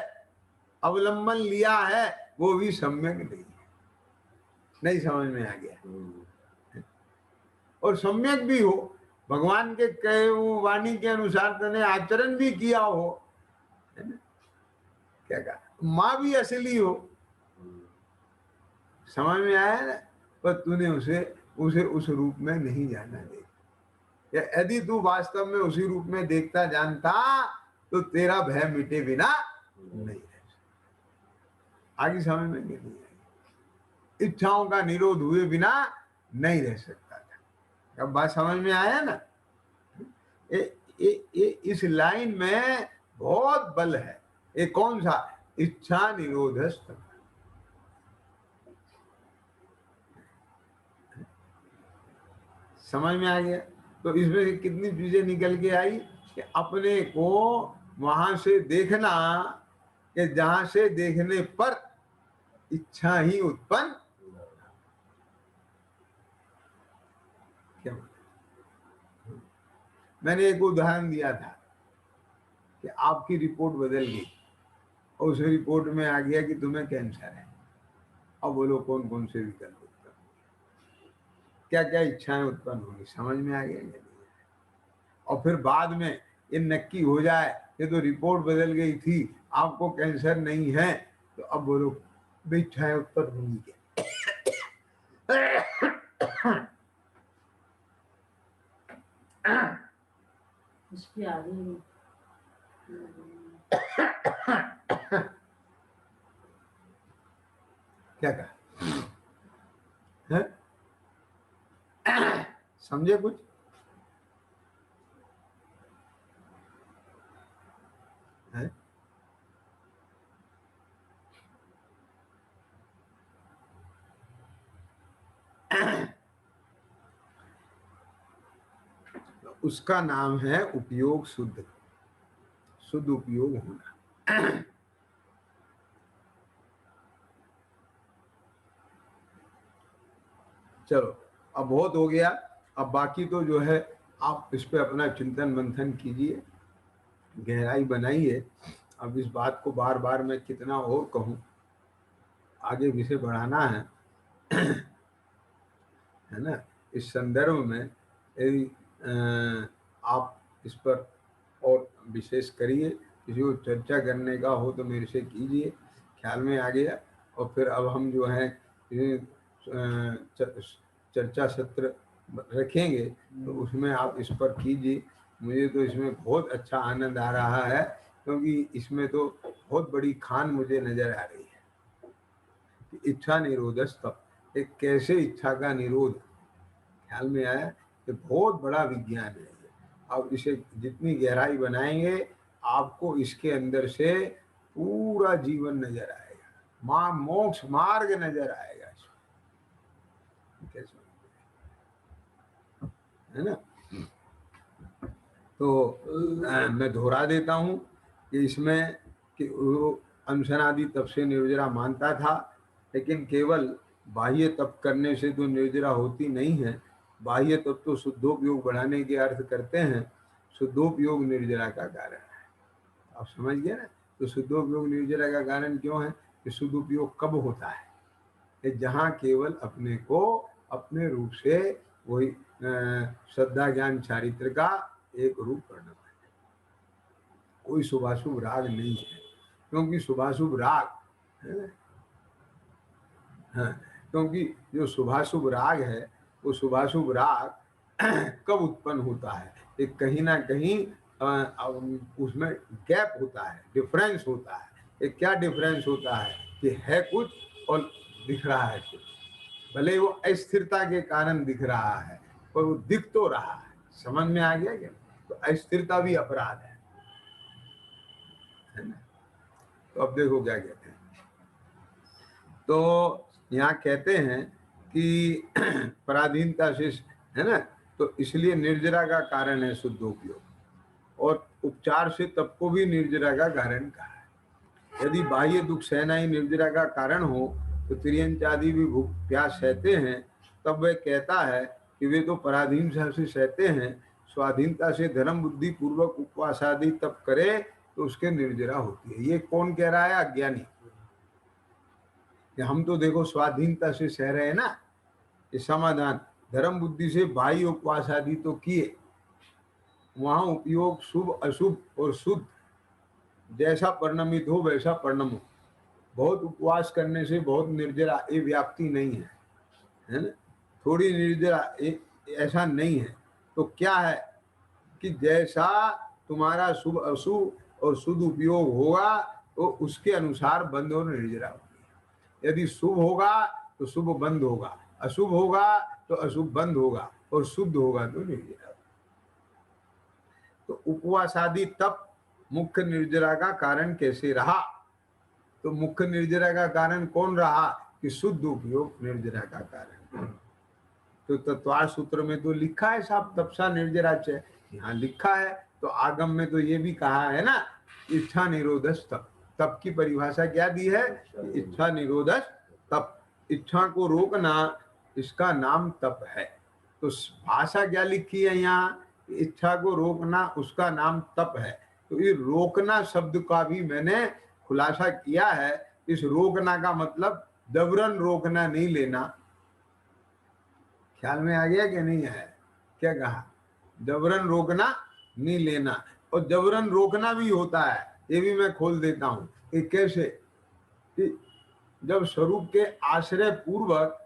अवलंबन लिया है, वो भी सम्यक नहीं है। नहीं समझ में आ गया? और सम्यक भी हो, भगवान के कहे वाणी के अनुसार तेने आचरण भी किया हो, है ना? क्या कहा? माँ भी असली हो, समझ में आया ना? पर तूने उसे उसे उस रूप में नहीं जाना दे। या यदि तू वास्तव में उसी रूप में देखता जानता तो तेरा भय मिटे बिना नहीं रह सकता। आगे समझ में नहीं आई? इच्छाओं का निरोध हुए बिना नहीं रह सकता था। अब बात समझ में आया ना? इस लाइन में बहुत बल है। ये कौन सा? इच्छा निरोध। समझ में आ गया? तो इसमें से कितनी चीजें निकल के आई कि अपने को वहां से देखना कि जहां से देखने पर इच्छा ही उत्पन्न। क्या मैंने एक उदाहरण दिया था कि आपकी रिपोर्ट बदल गई और उस रिपोर्ट में आ गया कि तुम्हें कैंसर है। अब बोलो कौन कौन से विकल्प उत्पन्न, क्या क्या इच्छाएं उत्पन्न होंगी? समझ में आ गया? और फिर बाद में ये नक्की हो जाए ये तो रिपोर्ट बदल गई थी, आपको कैंसर नहीं है, तो अब बोलो इच्छाएं उत्पन्न होंगी क्या? उसके आगे क्या कहा है? समझे कुछ? है? उसका नाम है उपयोग शुद्ध, शुद्ध उपयोग होना। चलो अब बहुत हो गया, अब बाकी तो जो है आप इस पे अपना चिंतन मंथन कीजिए, गहराई बनाइए। अब इस बात को बार बार मैं कितना और कहूँ, आगे विषय बढ़ाना है ना। इस संदर्भ में यदि आप इस पर और विशेष करिए, किसी को चर्चा करने का हो तो मेरे से कीजिए, ख्याल में आ गया। और फिर अब हम जो है चर्चा सत्र रखेंगे तो उसमें आप इस पर कीजिए। मुझे तो इसमें बहुत अच्छा आनंद आ रहा है, क्योंकि इसमें तो बहुत बड़ी खान मुझे नजर आ रही है कि इच्छा निरोधस्तव, एक कैसे इच्छा का निरोध, ख्याल में आया कि बहुत बड़ा विज्ञान है ये। अब इसे जितनी गहराई बनाएंगे आपको इसके अंदर से पूरा जीवन नजर आएगा, मोक्ष मार्ग नजर आएगा इसमें, कैसे है ना। तो मैं दोहरा देता हूँ कि इसमें कि वो अनशनादि तप से निर्जरा मानता था, लेकिन केवल बाह्य तप करने से तो निर्जरा होती नहीं है। बाह्य तप तो शुद्धोपयोग बढ़ाने के अर्थ करते हैं, शुद्धोपयोग निर्जरा का कारण है। आप समझ गए ना। तो शुद्धोपयोग निर्जरा का कारण क्यों है कि शुद्धोपयोग कब होता है कि जहाँ केवल अपने को अपने रूप से वही श्रद्धा ज्ञान चारित्र का एक रूप करना है, कोई शुभाशुभ राग नहीं है। क्योंकि शुभाशुभ राग है ना, हाँ, क्योंकि जो शुभाशुभ राग है वो शुभाशुभ राग कब उत्पन्न होता है, एक कहीं ना कहीं उसमें गैप होता है, डिफरेंस होता है। एक क्या डिफरेंस होता है कि है कुछ और दिख रहा है कुछ, भले वो अस्थिरता के कारण दिख रहा है पर वो दिख तो रहा है। समझ में आ गया क्या। तो अस्थिरता भी अपराध है ना। तो अब देखो क्या कहते हैं। तो यहाँ कहते हैं कि पराधीनता से है ना, तो इसलिए निर्जरा का कारण है शुद्धोपयोग, और उपचार से तप को भी निर्जरा का कारण कहा है। यदि बाह्य दुख सहना ही निर्जरा का कारण हो तो तिर्यंच आदि भी भूख प्यास सहते हैं, तब वह कहता है कि वे तो पराधीनता से सहते हैं, स्वाधीनता से धर्म बुद्धि पूर्वक उपवास आदि तप करे तो उसके निर्जरा होती है। ये कौन कह रहा है? अज्ञानी। कि हम तो देखो स्वाधीनता से सह रहे हैं ना, ये समाधान धर्म बुद्धि से बाह्य उपवास आदि तो किए, वहां उपयोग शुभ अशुभ और शुद्ध जैसा परिणमित हो वैसा परिणम हो। बहुत उपवास करने से बहुत निर्जरा ये व्याप्ति नहीं है ना। थोड़ी निर्जरा ऐसा नहीं है। तो क्या है कि जैसा तुम्हारा शुभ अशुभ और शुद्ध उपयोग होगा तो उसके अनुसार बंद और निर्जरा होगी। यदि शुभ होगा तो शुभ बंद होगा, अशुभ होगा तो अशुभ बंद होगा, और शुद्ध होगा तो निर्जरा। तो उपवास आदि तप मुख्य निर्जरा का कारण कैसे रहा? तो मुख्य निर्जरा का कारण कौन रहा कि शुद्ध उपयोग निर्जरा का कारण। तो तत्वार सूत्र में तो लिखा है साहब तपसा निर्जरा च, यहाँ लिखा है। तो आगम में तो ये भी कहा है ना, इच्छा निरोधस तप। तप की परिभाषा क्या दी है? इच्छा निरोधस तप। इच्छा को रोकना इसका नाम तप है। तो भाषा क्या लिखी है यहाँ? इच्छा को रोकना उसका नाम तप है। तो ये रोकना शब्द का भी मैंने खुलासा किया है। इस रोकना का मतलब जबरन रोकना नहीं लेना। ख्याल में आ गया कि नहीं आया? क्या कहा? जबरन रोकना नहीं लेना। और जबरन रोकना भी होता है, ये भी मैं खोल देता हूं कि कैसे। कि जब स्वरूप के आश्रय पूर्वक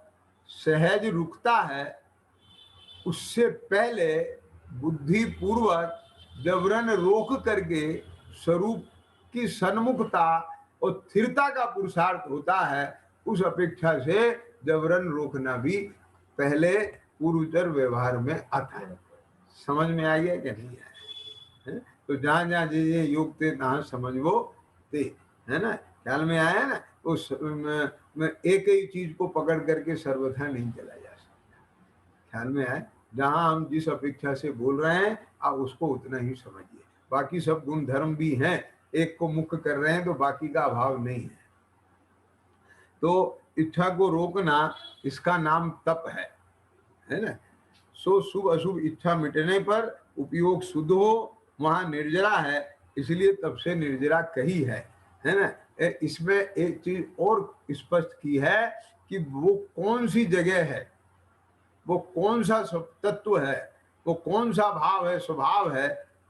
सहज रुकता है, उससे पहले बुद्धि पूर्वक जबरन रोक करके स्वरूप की सन्मुखता और स्थिरता का पुरुषार्थ होता है। उस अपेक्षा से जबरन रोकना भी पहले पूर्वतर व्यवहार में आता है। समझ में आ गया कि नहीं आया? तो जहां जहां ये योग थे तहां समझ वो थे, है ना। ख्याल में आया ना। उस में एक ही चीज को पकड़ करके सर्वथा नहीं चला जा सकता। ख्याल में आया? जहां हम जिस अपेक्षा से बोल रहे हैं आप उसको उतना ही समझिए। बाकी सब गुण धर्म भी हैं, एक को मुख्य कर रहे हैं तो बाकी का अभाव नहीं है। तो इच्छा को रोकना इसका नाम तप है ना। सो शुभ अशुभ इच्छा मिटने पर उपयोग शुद्ध हो, वहां निर्जरा है, इसलिए तब से निर्जरा कही है ना। इसमें एक चीज और स्पष्ट की है कि वो कौन सी जगह है, वो कौन सा तत्व है, वो कौन सा भाव है, स्वभाव है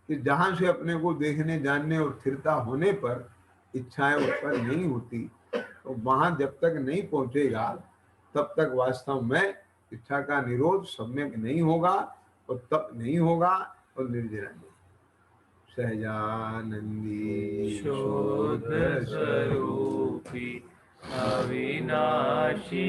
कि जहां से अपने को देखने जानने और स्थिरता होने पर इच्छाएं उत्पन्न नहीं होती। तो वहां जब तक नहीं पहुंचेगा तब तक वास्तव में इच्छा का निरोध सम्यक नहीं होगा और तप नहीं होगा और निर्जरा नहीं। सहजानंदी शोध स्वरूपी अविनाशी